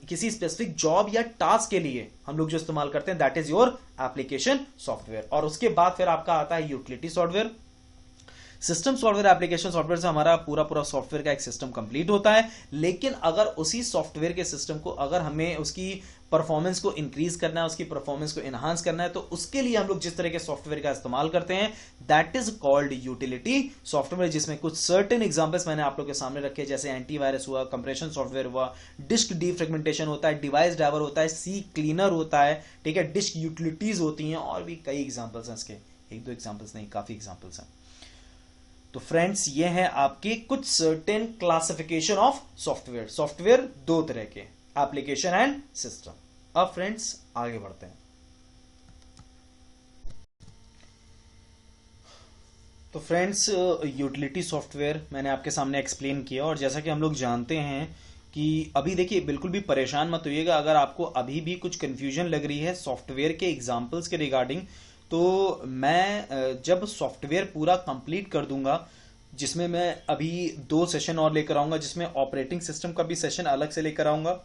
किसी स्पेसिफिक जॉब या टास्क के लिए हम लोग जो इस्तेमाल करते हैं, that is your application software. और उसके बाद फिर आपका आता है utility software. System software, application software से हमारा पूरा सॉफ्टवेयर का एक सिस्टम कंप्लीट होता है। लेकिन अगर उसी सॉफ्टवेयर के सिस्टम को, अगर हमें उसकी परफॉर्मेंस को इंक्रीज करना है, उसकी परफॉर्मेंस को एनहांस करना है, तो उसके लिए हम लोग जिस तरह के सॉफ्टवेयर का इस्तेमाल करते हैं, that is called utility software. जिसमें कुछ सर्टेन एग्जांपल्स मैंने आप लोग के सामने रखे, जैसे एंटीवायरस हुआ, कंप्रेशन सॉफ्टवेयर हुआ, डिस्क डीफ्रेगमेंटेशन होता है, डिवाइस ड्राइवर होता है, सी क्लीनर होता है, ठीक है, डिस्क यूटिलिटीज होती हैं, और भी कई एग्जाम्पल्स हैं इसके। एक दो एग्जाम्पल्स नहीं, काफी एग्जाम्पल्स हैं। तो फ्रेंड्स, ये हैं आपके कुछ certain classification of software. Software दो तरह के, एप्लीकेशन एंड सिस्टम। अब फ्रेंड्स आगे बढ़ते हैं। तो फ्रेंड्स, यूटिलिटी सॉफ्टवेयर मैंने आपके सामने एक्सप्लेन किया, और जैसा कि हम लोग जानते हैं कि अभी देखिए, बिल्कुल भी परेशान मत होइएगा अगर आपको अभी भी कुछ कंफ्यूजन लग रही है सॉफ्टवेयर के एग्जांपल्स के रिगार्डिंग। तो मैं जब सॉफ्टवेयर पूरा कंप्लीट कर दूंगा, जिसमें मैं अभी 2 सेशन और लेकर आऊंगा, जिसमें ऑपरेटिंग सिस्टम का भी सेशन अलग से लेकर आऊंगा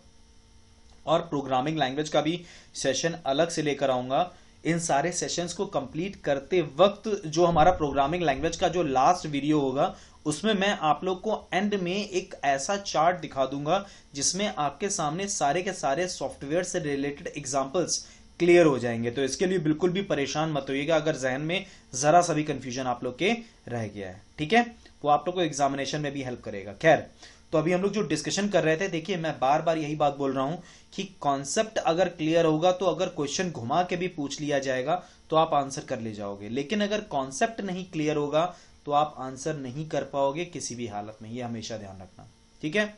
और प्रोग्रामिंग लैंग्वेज का भी सेशन अलग से लेकर आऊंगा। इन सारे सेशंस को कंप्लीट करते वक्त जो हमारा प्रोग्रामिंग लैंग्वेज का जो लास्ट वीडियो होगा, उसमें मैं आप लोग को एंड में एक ऐसा चार्ट दिखा दूंगा जिसमें आपके सामने सारे के सारे सॉफ्टवेयर से रिलेटेड एग्जांपल्स क्लियर हो जाएंगे। तो इसके लिए बिल्कुल भी परेशान मत होइएगा अगर जहन में जरा सा भी कंफ्यूजन आप लोग के रह गया है, ठीक है। वो आप लोग को एग्जामिनेशन में भी हेल्प करेगा। खैर, तो अभी हम लोग जो डिस्कशन कर रहे थे, देखिए मैं बार बार यही बात बोल रहा हूं कि कॉन्सेप्ट अगर क्लियर होगा तो अगर क्वेश्चन घुमा के भी पूछ लिया जाएगा तो आप आंसर कर ले जाओगे, लेकिन अगर कॉन्सेप्ट नहीं क्लियर होगा तो आप आंसर नहीं कर पाओगे किसी भी हालत में, ये हमेशा ध्यान रखना, ठीक है।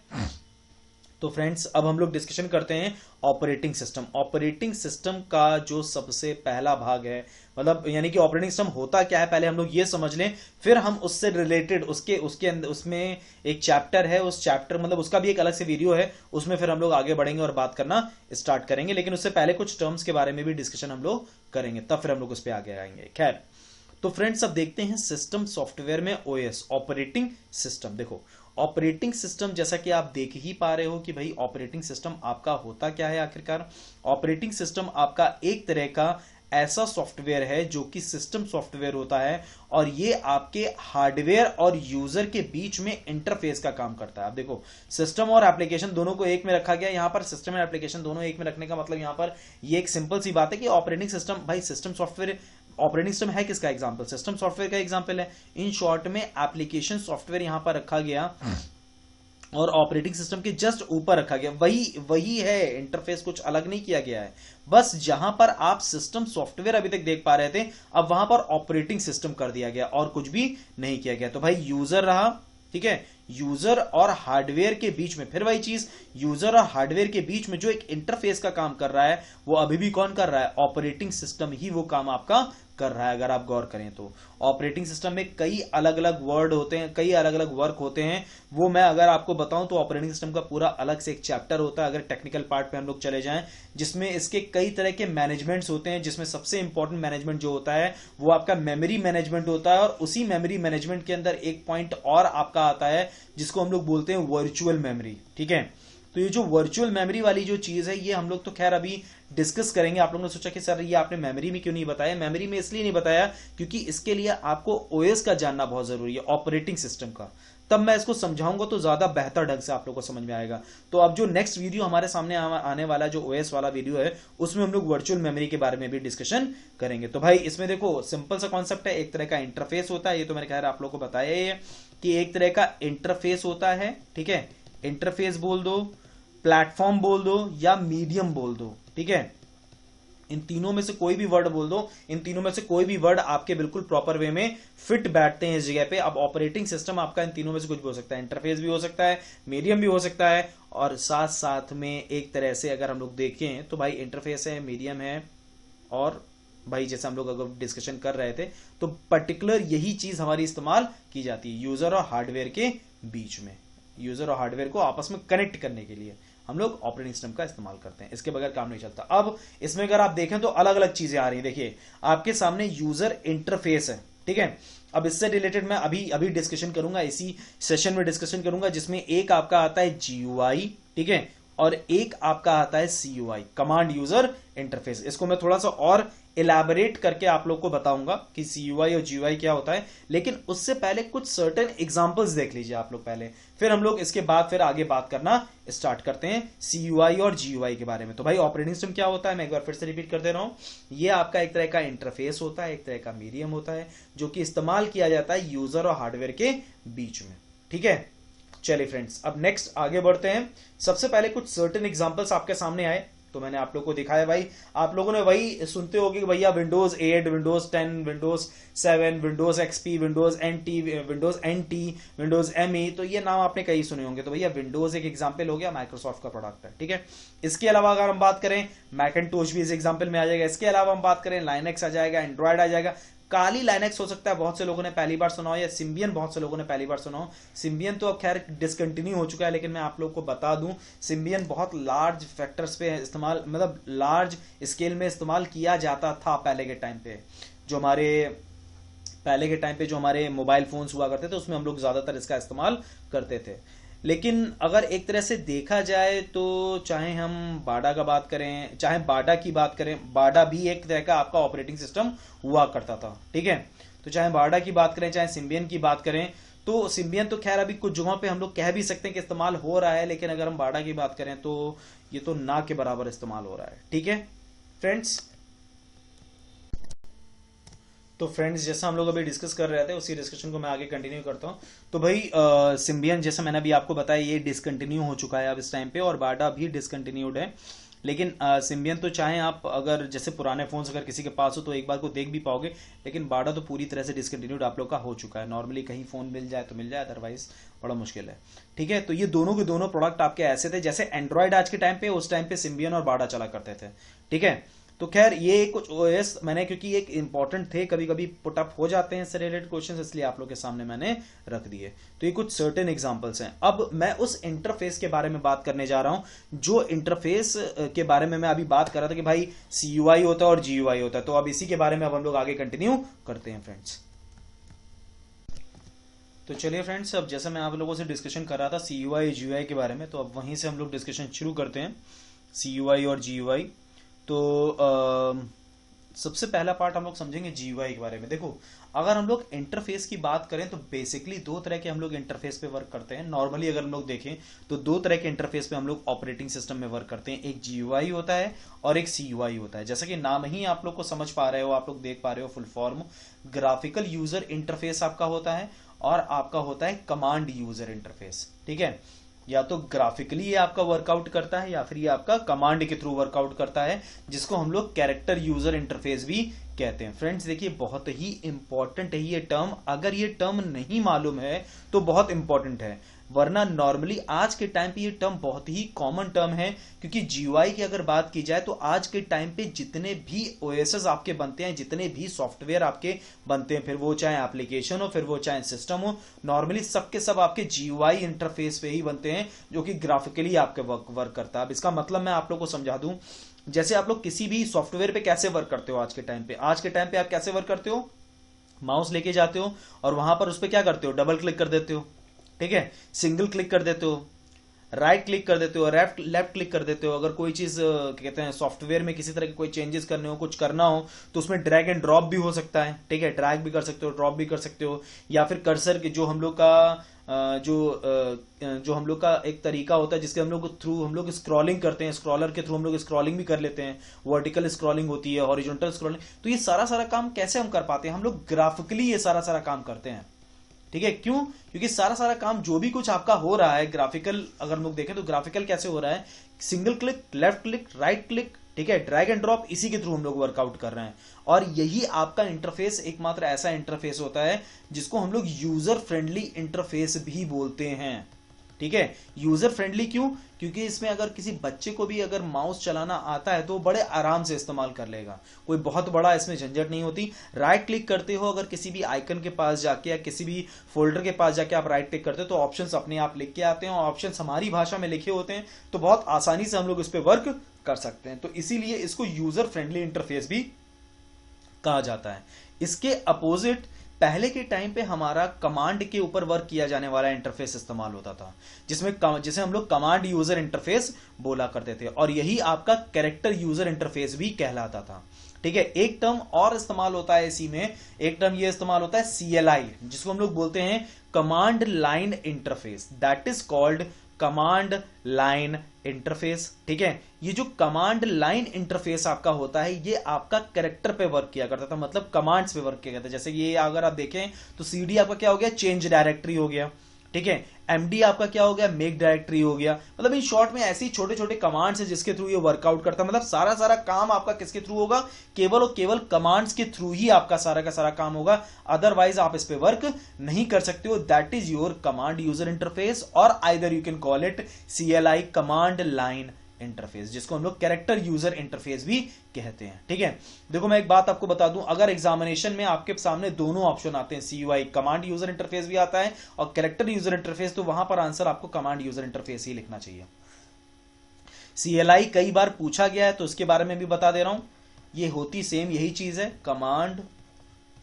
तो फ्रेंड्स, अब हम लोग डिस्कशन करते हैं ऑपरेटिंग सिस्टम। ऑपरेटिंग सिस्टम का जो सबसे पहला भाग है, मतलब यानी कि ऑपरेटिंग सिस्टम होता क्या है, पहले हम लोग ये समझ लें, फिर हम उससे रिलेटेड उसके अंदर उसमें एक चैप्टर है, उस चैप्टर मतलब उसका भी एक अलग से वीडियो है, उसमें फिर हम लोग आगे बढ़ेंगे और बात करना स्टार्ट करेंगे। लेकिन उससे पहले कुछ टर्म्स के बारे में भी डिस्कशन हम लोग करेंगे, तब फिर हम लोग उस पर आगे आएंगे। खैर, तो फ्रेंड्स, अब देखते हैं सिस्टम सॉफ्टवेयर में ओएस, ऑपरेटिंग सिस्टम। देखो, ऑपरेटिंग सिस्टम जैसा कि आप देख ही पा रहे हो कि भाई ऑपरेटिंग सिस्टम आपका होता क्या है आखिरकार। ऑपरेटिंग सिस्टम आपका एक तरह का ऐसा सॉफ्टवेयर है जो कि सिस्टम सॉफ्टवेयर होता है, और ये आपके हार्डवेयर और यूजर के बीच में इंटरफेस का काम करता है। आप देखो, सिस्टम और एप्लीकेशन दोनों को एक में रखा गया। यहां पर सिस्टम और एप्लीकेशन दोनों एक में रखने का मतलब यहां पर ये एक सिंपल सी बात है कि ऑपरेटिंग सिस्टम, भाई सिस्टम सॉफ्टवेयर, ऑपरेटिंग सिस्टम है किसका एग्जांपल, सिस्टम सॉफ्टवेयर का एग्जांपल है। इन शॉर्ट में एप्लीकेशन सॉफ्टवेयर यहां पर रखा गया और ऑपरेटिंग सिस्टम के जस्ट ऊपर रखा गया, वही है, इंटरफेस कुछ अलग नहीं किया गया है। बस जहां पर आप सिस्टम सॉफ्टवेयर अभी तक देख पा रहे थे, अब वहां पर ऑपरेटिंग सिस्टम कर दिया गया और कुछ भी नहीं किया गया। तो भाई यूजर रहा, ठीक है, यूजर और हार्डवेयर के बीच में फिर वही चीज, यूजर और हार्डवेयर के बीच में जो एक इंटरफेस का काम कर रहा है, वो अभी भी कौन कर रहा है, ऑपरेटिंग सिस्टम ही वो काम आपका कर रहा है। अगर आप गौर करें तो ऑपरेटिंग सिस्टम में कई अलग अलग वर्ड होते हैं, कई अलग अलग वर्क होते हैं। वो मैं अगर आपको बताऊं तो ऑपरेटिंग सिस्टम का पूरा अलग से एक चैप्टर होता है, अगर टेक्निकल पार्ट पे हम लोग चले जाएं, जिसमें इसके कई तरह के मैनेजमेंट्स होते हैं, जिसमें सबसे इंपॉर्टेंट मैनेजमेंट जो होता है वो आपका मेमोरी मैनेजमेंट होता है। और उसी मेमोरी मैनेजमेंट के अंदर एक पॉइंट और आपका आता है जिसको हम लोग बोलते हैं वर्चुअल मेमोरी, ठीक है। तो ये जो वर्चुअल मेमोरी वाली जो चीज है, ये हम लोग तो खैर अभी डिस्कस करेंगे। आप लोगों ने सोचा कि सर ये आपने मेमोरी में क्यों नहीं बताया, मेमोरी में इसलिए नहीं बताया क्योंकि इसके लिए आपको ओएस का जानना बहुत जरूरी है, ऑपरेटिंग सिस्टम का। तब मैं इसको समझाऊंगा तो ज्यादा बेहतर ढंग से आप लोगों को समझ में आएगा। तो अब जो नेक्स्ट वीडियो हमारे सामने आने वाला जो ओएस वाला वीडियो है, उसमें हम लोग वर्चुअल मेमोरी के बारे में भी डिस्कशन करेंगे। तो भाई इसमें देखो सिंपल सा कॉन्सेप्ट है, एक तरह का इंटरफेस होता है, ये तो मैंने खैर आप लोगों को बताया ही है कि एक तरह का इंटरफेस होता है, ठीक है। इंटरफेस बोल दो, प्लेटफॉर्म बोल दो या मीडियम बोल दो, ठीक है। इन तीनों में से कोई भी वर्ड बोल दो, इन तीनों में से कोई भी वर्ड आपके बिल्कुल प्रॉपर वे में फिट बैठते हैं इस जगह पे। अब ऑपरेटिंग सिस्टम आपका इन तीनों में से कुछ भी हो सकता है, इंटरफेस भी हो सकता है, मीडियम भी हो सकता है, और साथ साथ में एक तरह से अगर हम लोग देखें तो भाई इंटरफेस है, मीडियम है, और भाई जैसे हम लोग अगर डिस्कशन कर रहे थे तो पर्टिकुलर यही चीज हमारी इस्तेमाल की जाती है यूजर और हार्डवेयर के बीच में। यूजर और हार्डवेयर को आपस में कनेक्ट करने के लिए हम लोग ऑपरेटिंग सिस्टम का इस्तेमाल करते हैं, इसके बगैर काम नहीं चलता। अब इसमें अगर आप देखें तो अलग अलग चीजें आ रही हैं। देखिए आपके सामने यूजर इंटरफेस है, ठीक है। अब इससे रिलेटेड मैं अभी अभी डिस्कशन करूंगा, इसी सेशन में डिस्कशन करूंगा, जिसमें एक आपका आता है GUI, ठीक है, और एक आपका आता है CUI, कमांड यूजर इंटरफेस। इसको मैं थोड़ा सा और इलैबोरेट करके आप लोग को बताऊंगा कि CUI और GUI क्या होता है, लेकिन उससे पहले कुछ सर्टेन एग्जांपल्स देख लीजिए आप लोग पहले, फिर हम लोग इसके बाद फिर आगे बात करना स्टार्ट करते हैं CUI और GUI के बारे में। तो भाई ऑपरेटिंग सिस्टम क्या होता है, मैं एक बार फिर से रिपीट कर दे रहा हूं। ये आपका एक तरह का इंटरफेस होता है, एक तरह का मीडियम होता है, जो कि इस्तेमाल किया जाता है यूजर और हार्डवेयर के बीच में, ठीक है। चलिए फ्रेंड्स, अब नेक्स्ट आगे बढ़ते हैं। सबसे पहले कुछ सर्टेन एग्जांपल्स आपके सामने आए तो मैंने आप लोग को दिखाया। भाई आप लोगों ने वही सुनते होंगे कि भैया Windows 8, Windows 10, Windows 7, Windows XP, Windows NT, Windows NT, Windows ME, तो ये नाम आपने कई सुने होंगे। तो भैया विंडोज एक एग्जांपल हो गया, माइक्रोसॉफ्ट का प्रोडक्ट है, ठीक है। इसके अलावा अगर हम बात करें मैकिन्टोश भी इस एग्जांपल में आ जाएगा। इसके अलावा हम बात करें लाइनक्स आ जाएगा, एंड्रॉयड आ जाएगा, काली लाइनक्स हो सकता है, बहुत से लोगों ने पहली बार सुना हो, या सिम्बियन बहुत से लोगों ने पहली बार सुना हो। सिम्बियन तो अब खैर डिसकंटिन्यू हो चुका है, लेकिन मैं आप लोग को बता दूं सिम्बियन बहुत लार्ज फैक्टर्स पे इस्तेमाल, मतलब लार्ज स्केल में इस्तेमाल किया जाता था पहले के टाइम पे। जो हमारे मोबाइल फोन्स हुआ करते थे उसमें हम लोग ज्यादातर इसका इस्तेमाल करते थे। लेकिन अगर एक तरह से देखा जाए तो चाहे हम बाडा का बात करें, चाहे बाडा की बात करें, बाडा भी एक तरह का आपका ऑपरेटिंग सिस्टम हुआ करता था, ठीक है। तो चाहे बाडा की बात करें, चाहे सिम्बियन की बात करें, तो सिम्बियन तो खैर अभी कुछ जगहों पे हम लोग कह भी सकते हैं कि इस्तेमाल हो रहा है, लेकिन अगर हम बाडा की बात करें तो ये तो ना के बराबर इस्तेमाल हो रहा है, ठीक है फ्रेंड्स। तो फ्रेंड्स जैसा हम लोग अभी डिस्कस कर रहे थे उसी डिस्कशन को मैं आगे कंटिन्यू करता हूं। तो भाई सिम्बियन जैसा मैंने अभी आपको बताया ये डिसकंटिन्यू हो चुका है अब इस टाइम पे, और बाडा भी डिसकंटिन्यूड है। लेकिन सिम्बियन तो चाहे आप अगर जैसे पुराने फोन्स अगर किसी के पास हो तो एक बार को देख भी पाओगे, लेकिन बाडा तो पूरी तरह से डिसकंटिन्यूड आप लोग का हो चुका है। नॉर्मली कहीं फोन मिल जाए तो मिल जाए, अदरवाइज बड़ा मुश्किल है, ठीक है। तो ये दोनों के दोनों प्रोडक्ट आपके ऐसे थे जैसे एंड्रॉयड आज के टाइम पे, उस टाइम पे सिम्बियन और बाडा चला करते थे, ठीक है। तो खैर ये कुछ ओएस मैंने, क्योंकि एक इंपॉर्टेंट थे, कभी कभी पुटअप हो जाते हैं इससे रिलेटेड क्वेश्चंस, इसलिए आप लोग के सामने मैंने रख दिए। तो ये कुछ सर्टेन एग्जांपल्स हैं। अब मैं उस इंटरफेस के बारे में बात करने जा रहा हूं, जो इंटरफेस के बारे में मैं अभी बात कर रहा था कि भाई CUI होता है और GUI होता है। तो अब इसी के बारे में अब हम लोग आगे कंटिन्यू करते हैं फ्रेंड्स। तो चलिए फ्रेंड्स, अब जैसा मैं आप लोगों से डिस्कशन कर रहा था CUI GUI के बारे में, तो अब वहीं से हम लोग डिस्कशन शुरू करते हैं CUI और GUI। तो सबसे पहला पार्ट हम लोग समझेंगे GUI के बारे में। देखो अगर हम लोग इंटरफेस की बात करें तो बेसिकली दो तरह के हम लोग इंटरफेस पे वर्क करते हैं। नॉर्मली अगर हम लोग देखें तो दो तरह के इंटरफेस पे हम लोग ऑपरेटिंग सिस्टम में वर्क करते हैं, एक GUI होता है और एक CUI होता है। जैसा कि नाम ही आप लोग को समझ पा रहे हो, आप लोग देख पा रहे हो, full form graphical user interface आपका होता है और आपका होता है कमांड यूजर इंटरफेस, ठीक है। या तो ग्राफिकली ये आपका वर्कआउट करता है या फिर ये आपका कमांड के थ्रू वर्कआउट करता है, जिसको हम लोग कैरेक्टर यूजर इंटरफेस भी कहते हैं। फ्रेंड्स देखिए बहुत ही इंपॉर्टेंट है ये टर्म, अगर ये टर्म नहीं मालूम है तो बहुत इंपॉर्टेंट है, वरना नॉर्मली आज के टाइम पे ये टर्म बहुत ही कॉमन टर्म है। क्योंकि GUI की अगर बात की जाए तो आज के टाइम पे जितने भी OSs आपके बनते हैं, जितने भी सॉफ्टवेयर आपके बनते हैं, फिर वो चाहे एप्लीकेशन हो, फिर वो चाहे सिस्टम हो, नॉर्मली सबके सब आपके GUI इंटरफेस पे ही बनते हैं, जो कि ग्राफिकली आपके वर्क करता है। अब इसका मतलब मैं आप लोग को समझा दूं, जैसे आप लोग किसी भी सॉफ्टवेयर पे कैसे वर्क करते हो आज के टाइम पे आप कैसे वर्क करते हो, माउस लेके जाते हो और वहां पर उस पर क्या करते हो, डबल क्लिक कर देते हो, ठीक है, सिंगल क्लिक कर देते हो, राइट क्लिक कर देते हो, लेफ्ट क्लिक कर देते हो। अगर कोई चीज कहते हैं सॉफ्टवेयर में किसी तरह के कोई चेंजेस करने हो, कुछ करना हो, तो उसमें ड्रैग एंड ड्रॉप भी हो सकता है, ठीक है, ड्रैग भी कर सकते हो, ड्रॉप भी कर सकते हो, या फिर कर्सर के जो हम लोग का जो हम लोग का एक तरीका होता है जिसके हम लोग स्क्रॉलिंग करते हैं, स्क्रॉलर के थ्रू हम लोग स्क्रॉलिंग भी कर लेते हैं, वर्टिकल स्क्रॉलिंग होती है, हॉरिजॉन्टल स्क्रॉलिंग। तो ये सारा सारा काम कैसे हम कर पाते हैं? हम लोग ग्राफिकली ये सारा सारा काम करते हैं, ठीक है। क्यों? क्योंकि सारा सारा काम जो भी कुछ आपका हो रहा है ग्राफिकल, अगर हम लोग देखें तो ग्राफिकल कैसे हो रहा है, single click, left click, right click, ठीक है, ड्रैग एंड ड्रॉप, इसी के थ्रू हम लोग वर्कआउट कर रहे हैं। और यही आपका इंटरफेस एकमात्र ऐसा इंटरफेस होता है जिसको हम लोग यूजर फ्रेंडली इंटरफेस भी बोलते हैं, ठीक है। यूजर फ्रेंडली क्यों? क्योंकि इसमें अगर किसी बच्चे को भी अगर माउस चलाना आता है तो बड़े आराम से इस्तेमाल कर लेगा, कोई बहुत बड़ा इसमें झंझट नहीं होती। राइट क्लिक करते हो अगर किसी भी आइकन के पास जाके या किसी भी फोल्डर के पास जाके आप राइट क्लिक करते हो तो ऑप्शंस अपने आप लिख के आते हैं, और ऑप्शंस हमारी भाषा में लिखे होते हैं, तो बहुत आसानी से हम लोग इस पर वर्क कर सकते हैं। तो इसीलिए इसको यूजर फ्रेंडली इंटरफेस भी कहा जाता है। इसके अपोजिट पहले के टाइम पे हमारा कमांड के ऊपर वर्क किया जाने वाला इंटरफेस इस्तेमाल होता था, जिसे हम लोग कमांड यूजर इंटरफेस बोला करते थे, और यही आपका कैरेक्टर यूजर इंटरफेस भी कहलाता था, ठीक है। एक टर्म और इस्तेमाल होता है इसी में, एक टर्म ये इस्तेमाल होता है CLI, जिसको हम लोग बोलते हैं command line interface, that is called command line interface, ठीक है। ये जो कमांड लाइन इंटरफेस आपका होता है ये आपका कैरेक्टर पे वर्क किया करता था, मतलब कमांड्स पे वर्क किया करता था। जैसे ये अगर आप देखें तो CD आपका क्या हो गया, चेंज डायरेक्टरी हो गया, ठीक है। MD आपका क्या हो गया, मेक डायरेक्टरी हो गया। मतलब इन शॉर्ट में ऐसे ही छोटे छोटे कमांड्स है जिसके थ्रू ये वर्कआउट करता है। मतलब सारा सारा काम आपका किसके थ्रू होगा, केवल और केवल कमांड्स के थ्रू ही आपका सारा का सारा काम होगा, अदरवाइज आप इस पे वर्क नहीं कर सकते हो। That is your command user interface, और either you can call it CLI command line interface, जिसको हम लोग कैरेक्टर यूजर इंटरफेस भी कहते हैं, ठीक है। देखो मैं एक बात आपको बता दूं, अगर एग्जामिनेशन में आपके सामने दोनों ऑप्शन आते हैं, CUI कमांड यूजर इंटरफेस भी आता है और कैरेक्टर यूजर इंटरफेस, तो वहां पर आंसर आपको कमांड यूजर इंटरफेस ही लिखना चाहिए। CLI कई बार पूछा गया है तो उसके बारे में भी बता दे रहा हूं, ये होती सेम यही चीज है, command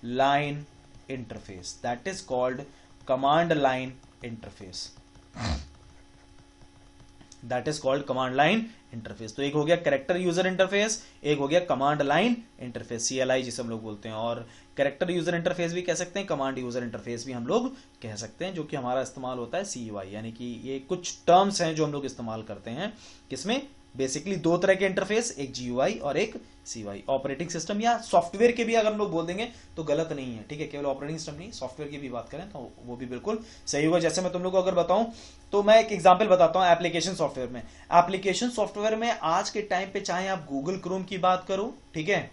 line interface, that is called command line interface, that is called command line interface. तो एक हो गया कैरेक्टर यूजर इंटरफेस, एक हो गया कमांड लाइन इंटरफेस, CLI जिसे हम लोग बोलते हैं। और कैरेक्टर यूजर इंटरफेस भी कह सकते हैं, कमांड यूजर इंटरफेस भी हम लोग कह सकते हैं, जो कि हमारा इस्तेमाल होता है CUI, यानी कि ये कुछ टर्म्स हैं जो हम लोग इस्तेमाल करते हैं, किसमें बेसिकली दो तरह के इंटरफेस, एक GUI और एक CUI। ऑपरेटिंग सिस्टम या सॉफ्टवेयर के भी अगर हम लोग बोल देंगे तो गलत नहीं है, ठीक है। केवल ऑपरेटिंग सिस्टम नहीं, सॉफ्टवेयर की भी बात करें तो वो भी बिल्कुल सही होगा। जैसे मैं तुम लोग को अगर बताऊं तो मैं एक एग्जांपल बताता हूं एप्लीकेशन सॉफ्टवेयर में। एप्लीकेशन सॉफ्टवेयर में आज के टाइम पे चाहे आप गूगल क्रोम की बात करो, ठीक है,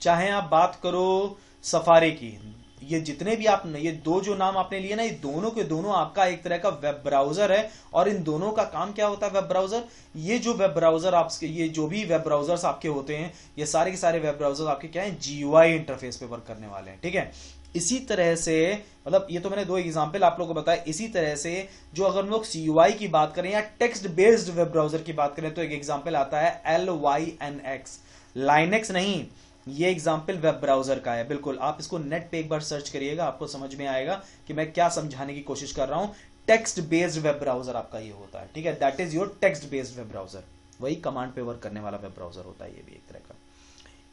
चाहे आप बात करो सफारी की, ये जितने भी आप, ये दो जो नाम आपने लिए ना, ये दोनों के दोनों आपका एक तरह का वेब ब्राउजर है। और इन दोनों का काम क्या होता है, वेब ब्राउजर, ये जो वेब ब्राउजर आपके, ये जो भी वेब ब्राउजर्स आपके होते हैं, ये सारे के सारे वेब ब्राउजर आपके क्या है, GUI इंटरफेस पे वर्क करने वाले हैं, ठीक है। इसी तरह से, मतलब ये तो मैंने दो एग्जांपल आप लोगों को बताया। इसी तरह से जो अगर हम लोग CUI की बात करें या टेक्स्ट बेस्ड वेब ब्राउजर की बात करें तो एक एग्जांपल आता है LYNX, लाइनेक्स नहीं, ये एग्जाम्पल वेब ब्राउजर का है। बिल्कुल, आप इसको नेट पे एक बार सर्च करिएगा, आपको समझ में आएगा कि मैं क्या समझाने की कोशिश कर रहा हूं। टेक्स्ट बेस्ड वेब ब्राउजर आपका ये होता है, ठीक है, that is your text based web browser, वही कमांड पे वर्क करने वाला वेब ब्राउजर होता है ये भी एक तरह का।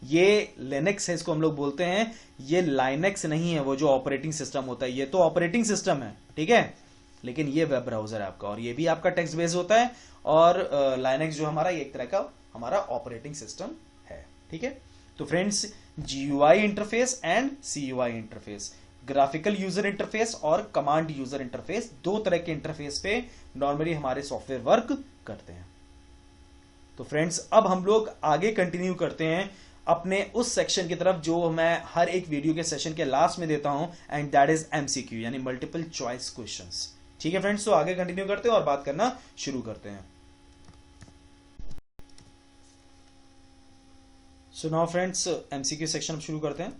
ये लिनक्स है, इसको हम लोग बोलते हैं, ये लाइनेक्स नहीं है, वो जो ऑपरेटिंग सिस्टम होता है, ये तो ऑपरेटिंग सिस्टम है, ठीक है, लेकिन ये वेब ब्राउजर है आपका, और ये भी आपका टेक्स्ट बेस्ड होता है। और लाइनेक्स जो हमारा, ये एक तरह का हमारा ऑपरेटिंग सिस्टम है, ठीक है। तो friends, GUI interface and CUI interface, graphical user interface और कमांड यूजर इंटरफेस, दो तरह के इंटरफेस पे नॉर्मली हमारे सॉफ्टवेयर वर्क करते हैं। तो फ्रेंड्स, अब हम लोग आगे कंटिन्यू करते हैं अपने उस सेक्शन की तरफ जो मैं हर एक वीडियो के सेशन के लास्ट में देता हूं, एंड दैट इज MCQ, यानी मल्टीपल चॉइस क्वेश्चंस, ठीक है फ्रेंड्स। तो आगे कंटिन्यू करते हैं और बात करना शुरू करते हैं। So now friends, MCQ section हम शुरू करते हैं।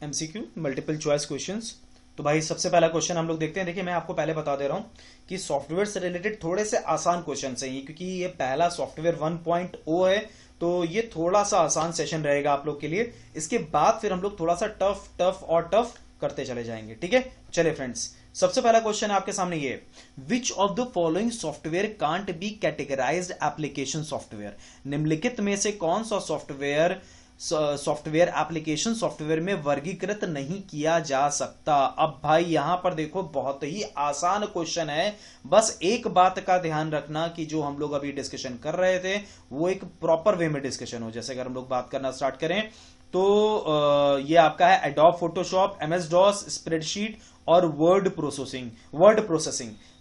MCQ multiple choice questions. तो भाई सबसे पहला क्वेश्चन हम लोग देखते हैं। देखिए, मैं आपको पहले बता दे रहा हूं कि सॉफ्टवेयर से रिलेटेड थोड़े से आसान क्वेश्चन हैं, क्योंकि ये पहला सॉफ्टवेयर 1.0 है, तो ये थोड़ा सा आसान सेशन रहेगा आप लोग के लिए। इसके बाद फिर हम लोग थोड़ा सा टफ करते चले जाएंगे, ठीक है। चले फ्रेंड्स, सबसे पहला क्वेश्चन है आपके सामने ये, which of the following software can't be categorised application software, निम्नलिखित में से कौन सा सॉफ्टवेयर सॉफ्टवेयर एप्लीकेशन सॉफ्टवेयर में वर्गीकृत नहीं किया जा सकता। अब भाई यहां पर देखो बहुत ही आसान क्वेश्चन है, बस एक बात का ध्यान रखना कि जो हम लोग अभी डिस्कशन कर रहे थे वो एक प्रॉपर वे में डिस्कशन हो। जैसे अगर हम लोग बात करना स्टार्ट करें तो ये आपका है Adobe Photoshop, MS DOS, spreadsheet और वर्ड प्रोसेसिंग।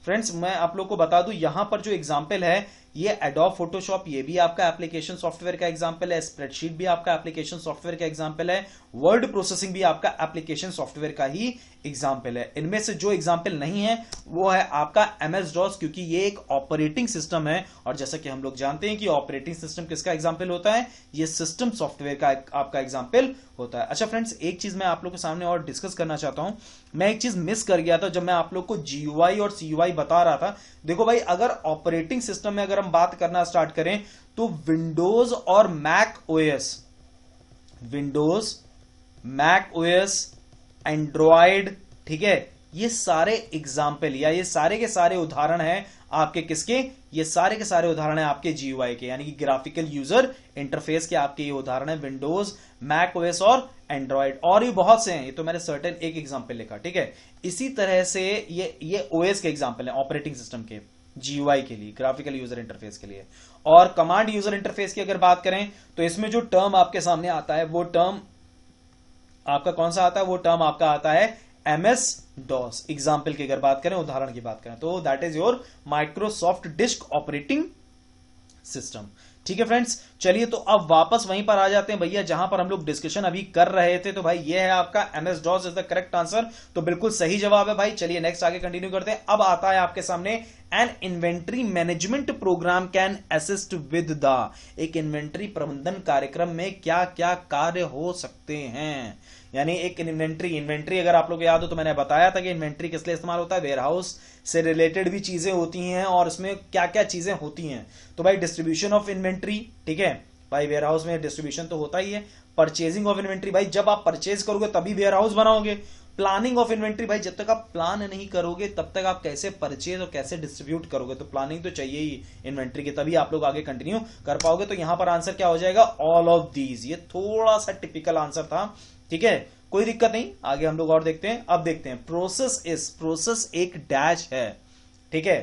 फ्रेंड्स मैं आप लोग को बता दूं यहां पर जो एग्जांपल है ये एडोब फोटोशॉप ये भी आपका एप्लीकेशन सॉफ्टवेयर का एग्जांपल है, स्प्रेडशीट भी आपका एप्लीकेशन सॉफ्टवेयर का एग्जांपल है, वर्ड प्रोसेसिंग भी आपका एप्लीकेशन सॉफ्टवेयर का ही एग्जांपल है। इनमें से जो एग्जांपल नहीं है वो है आपका एमएस डॉस, क्योंकि ये एक ऑपरेटिंग सिस्टम है और जैसा कि हम लोग जानते हैं कि ऑपरेटिंग सिस्टम किसका एग्जांपल होता है, ये सिस्टम सॉफ्टवेयर का आपका एग्जांपल होता है। अच्छा फ्रेंड्स एक चीज मैं आप लोग के सामने और डिस्कस करना चाहता हूं, मैं एक चीज मिस कर गया था जब मैं आप लोग को जीयूआई और सीयूआई बता रहा था। देखो भाई अगर ऑपरेटिंग सिस्टम में अगर हम बात करना स्टार्ट करें तो विंडोज और मैक ओएस, एंड्रॉयड, ठीक है, ये सारे एग्जाम्पल या ये सारे के सारे उदाहरण हैं आपके किसके, ये सारे के सारे उदाहरण हैं आपके जीयूआई के, यानी कि ग्राफिकल यूजर इंटरफेस के आपके ये उदाहरण है विंडोज, मैक ओएस और एंड्रॉयड, और ये बहुत से हैं, ये तो मैंने सर्टेन एक एग्जाम्पल लिखा, ठीक है। इसी तरह से ये ओएस के एग्जाम्पल है ऑपरेटिंग सिस्टम के, जीयूआई के लिए, ग्राफिकल यूजर इंटरफेस के लिए। और कमांड यूजर इंटरफेस की अगर बात करें तो इसमें जो टर्म आपके सामने आता है वो टर्म आपका कौन सा आता है, वो टर्म आपका आता है एमएस डॉस। एग्जाम्पल की अगर बात करें, उदाहरण की बात करें तो that is your Microsoft disk operating system. ठीक है फ्रेंड्स, चलिए तो अब वापस वहीं पर आ जाते हैं भैया जहां पर हम लोग डिस्कशन अभी कर रहे थे। तो भाई ये है आपका MS DOS is the correct answer, तो बिल्कुल सही जवाब है भाई। चलिए नेक्स्ट आगे कंटिन्यू करते हैं। अब आता है आपके सामने an inventory management program can assist with the, एक इन्वेंट्री प्रबंधन कार्यक्रम में क्या क्या कार्य हो सकते हैं। यानी एक इन्वेंट्री अगर आप लोग याद हो तो मैंने बताया था कि इन्वेंट्री किस लिए इस्तेमाल होता है, वेयर हाउस से रिलेटेड भी चीजें होती हैं और इसमें क्या क्या चीजें होती हैं। तो भाई डिस्ट्रीब्यूशन ऑफ इन्वेंट्री, ठीक है भाई, वेयर हाउस में डिस्ट्रीब्यूशन तो होता ही है। परचेजिंग ऑफ इन्वेंट्री, भाई जब आप परचेज करोगे तभी वेयर हाउस बनाओगे। प्लानिंग ऑफ इन्वेंट्री, भाई जब तक आप प्लान नहीं करोगे तब तक आप कैसे परचेज और कैसे डिस्ट्रीब्यूट करोगे, तो प्लानिंग तो चाहिए ही इन्वेंट्री की, तभी आप लोग आगे कंटिन्यू कर पाओगे। तो यहां पर आंसर क्या हो जाएगा, ऑल ऑफ दीज। ये थोड़ा सा टिपिकल आंसर था, ठीक है, कोई दिक्कत नहीं, आगे हम लोग और देखते हैं। अब देखते हैं प्रोसेस एक डैश है, ठीक है।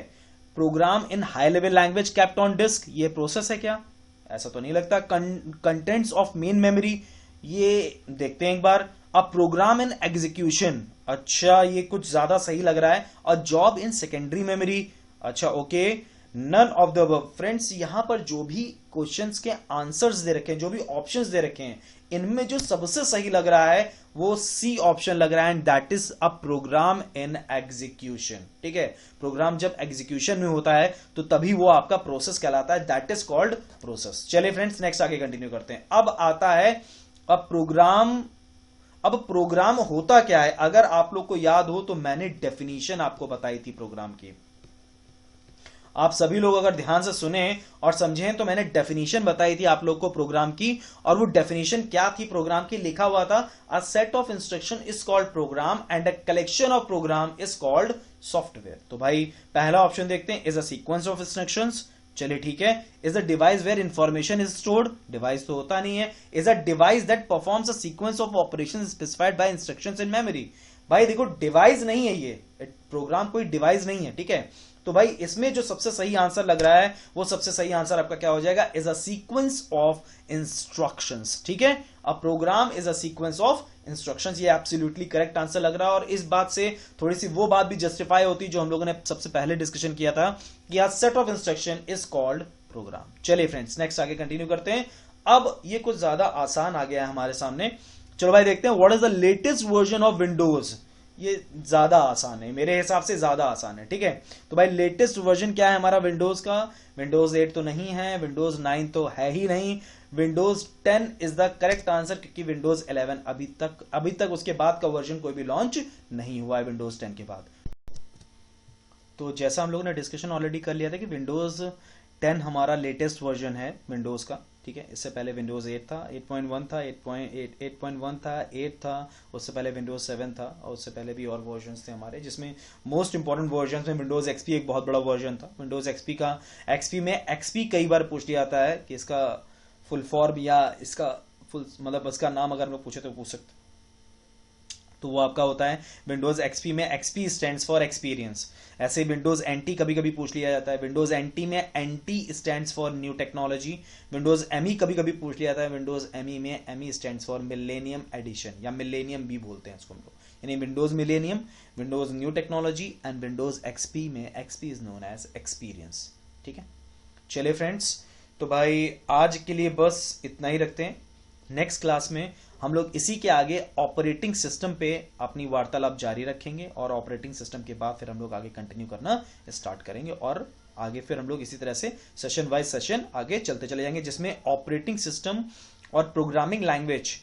Program in high level language kept on disk, ये प्रोसेस है क्या, ऐसा तो नहीं लगता। कंटेंट्स ऑफ मेन मेमोरी, ये देखते हैं एक बार। अब प्रोग्राम इन एग्जीक्यूशन, अच्छा ये कुछ ज्यादा सही लग रहा है। और जॉब इन सेकेंडरी मेमोरी, अच्छा okay, none of the above. Friends यहां पर जो भी क्वेश्चंस के आंसर्स दे रखे हैं, जो भी ऑप्शंस दे रखे हैं, इनमें जो सबसे सही लग रहा है वो सी ऑप्शन लग रहा है, and that is a program in execution. ठीक है, प्रोग्राम जब एग्जीक्यूशन में होता है तो तभी वो आपका प्रोसेस कहलाता है, दैट इज कॉल्ड प्रोसेस। चलिए फ्रेंड्स नेक्स्ट आगे कंटिन्यू करते हैं। अब आता है अब प्रोग्राम होता क्या है। अगर आप लोग को याद हो तो मैंने डेफिनेशन आपको बताई थी प्रोग्राम की, आप सभी लोग अगर ध्यान से सुने और समझें तो मैंने डेफिनेशन बताई थी आप लोग को प्रोग्राम की। और वो डेफिनेशन क्या थी प्रोग्राम की, लिखा हुआ था a set of instruction is called program and a collection of program is called software. तो भाई पहला ऑप्शन देखते हैं, is a sequence of instructions. चलिए ठीक है। Is a device where information is stored, device तो होता नहीं है। Is a device that performs a sequence of operations specified by instructions in memory. भाई देखो डिवाइस नहीं है, ये प्रोग्राम कोई डिवाइस नहीं है, ठीक है। तो भाई इसमें जो सबसे सही आंसर लग रहा है वो सबसे सही आंसर आपका क्या हो जाएगा, is a sequence of instructions. ठीक है, a program is a sequence of instructions, ये एब्सोल्युटली करेक्ट आंसर लग रहा है। और इस बात से थोड़ी सी वो बात भी जस्टिफाई होती जो हम लोगों ने सबसे पहले डिस्कशन किया था कि a set of instruction is called programme. चलिए फ्रेंड्स नेक्स्ट आगे कंटिन्यू करते हैं। अब ये कुछ ज्यादा आसान आ गया है हमारे सामने। चलो भाई देखते हैं, what is the latest version of Windows. ये ज्यादा आसान है, मेरे हिसाब से ज्यादा आसान है, ठीक है। तो भाई लेटेस्ट वर्जन क्या है हमारा विंडोज का, विंडोज 8 तो नहीं है, विंडोज 9 तो है ही नहीं, Windows 10 is the correct answer, क्योंकि विंडोज 11 अभी तक उसके बाद का वर्जन कोई भी लॉन्च नहीं हुआ है विंडोज 10 के बाद। तो जैसा हम लोगों ने डिस्कशन ऑलरेडी कर लिया था कि विंडोज 10 हमारा लेटेस्ट वर्जन है विंडोज का, ठीक है। इससे पहले विंडोज 8 था, 8.1 था, 8.1 था, 8 था, उससे पहले विंडोज 7 था, और उससे पहले भी और वर्जन्स थे हमारे, जिसमें मोस्ट इंपॉर्टेंट वर्जन्स में विंडोज एक्सपी एक बहुत बड़ा वर्जन था। विंडोज एक्सपी में एक्सपी कई बार पूछ लिया जाता है कि इसका फुल फॉर्म या इसका फुल मतलब उसका नाम अगर हम लोग पूछे तो पूछ सकते, तो वो आपका होता है विंडोज एक्सपी में एक्सपी स्टैंड्स फॉर एक्सपीरियंस। ऐसे विंडोज एनटी कभी कभी पूछ लिया जाता है, विंडोज एनटी में NT stands for new technology. Windows ME कभी कभी पूछ लिया जाता है, विंडोज एमई में ME stands for millennium edition या मिलेनियम भी बोलते हैं इसको हम लोग, यानी Windows millennium, Windows new technology and Windows XP में XP is known as experience. ठीक है, चलिए फ्रेंड्स, तो भाई आज के लिए बस इतना ही रखते हैं। नेक्स्ट क्लास में हम लोग इसी के आगे ऑपरेटिंग सिस्टम पे अपनी वार्तालाप जारी रखेंगे और ऑपरेटिंग सिस्टम के बाद फिर हम लोग आगे कंटिन्यू करना स्टार्ट करेंगे और आगे फिर हम लोग इसी तरह से सेशन वाइज सेशन आगे चलते चले जाएंगे, जिसमें ऑपरेटिंग सिस्टम और प्रोग्रामिंग लैंग्वेज,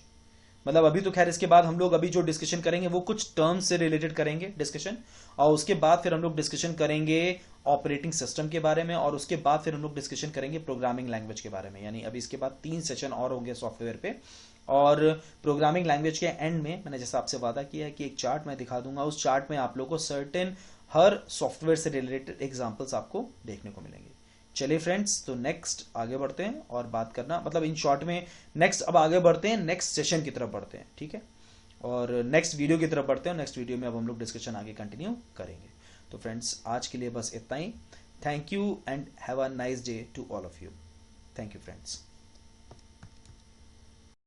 मतलब अभी तो खैर इसके बाद हम लोग अभी जो डिस्कशन करेंगे वो कुछ टर्म्स से रिलेटेड करेंगे डिस्कशन, और उसके बाद फिर हम लोग डिस्कशन करेंगे ऑपरेटिंग सिस्टम के बारे में, और उसके बाद फिर हम लोग डिस्कशन करेंगे प्रोग्रामिंग लैंग्वेज के बारे में। यानी अभी इसके बाद 3 सेशन और होंगे सॉफ्टवेयर पे। और प्रोग्रामिंग लैंग्वेज के एंड में मैंने जैसा आपसे वादा किया है कि एक चार्ट मैं दिखा दूंगा, उस चार्ट में आप लोगों को सर्टेन हर सॉफ्टवेयर से रिलेटेड एग्जांपल्स आपको देखने को मिलेंगे। चलिए फ्रेंड्स, तो नेक्स्ट आगे बढ़ते हैं और बात करना, मतलब इन शॉर्ट में नेक्स्ट अब आगे बढ़ते हैं, नेक्स्ट सेशन की तरफ बढ़ते हैं। ठीक है, और नेक्स्ट वीडियो की तरफ बढ़ते हैं। नेक्स्ट वीडियो में अब हम लोग डिस्कशन आगे कंटिन्यू करेंगे। तो फ्रेंड्स आज के लिए बस इतना ही। Thank you and have a nice day to all of you. Thank you friends.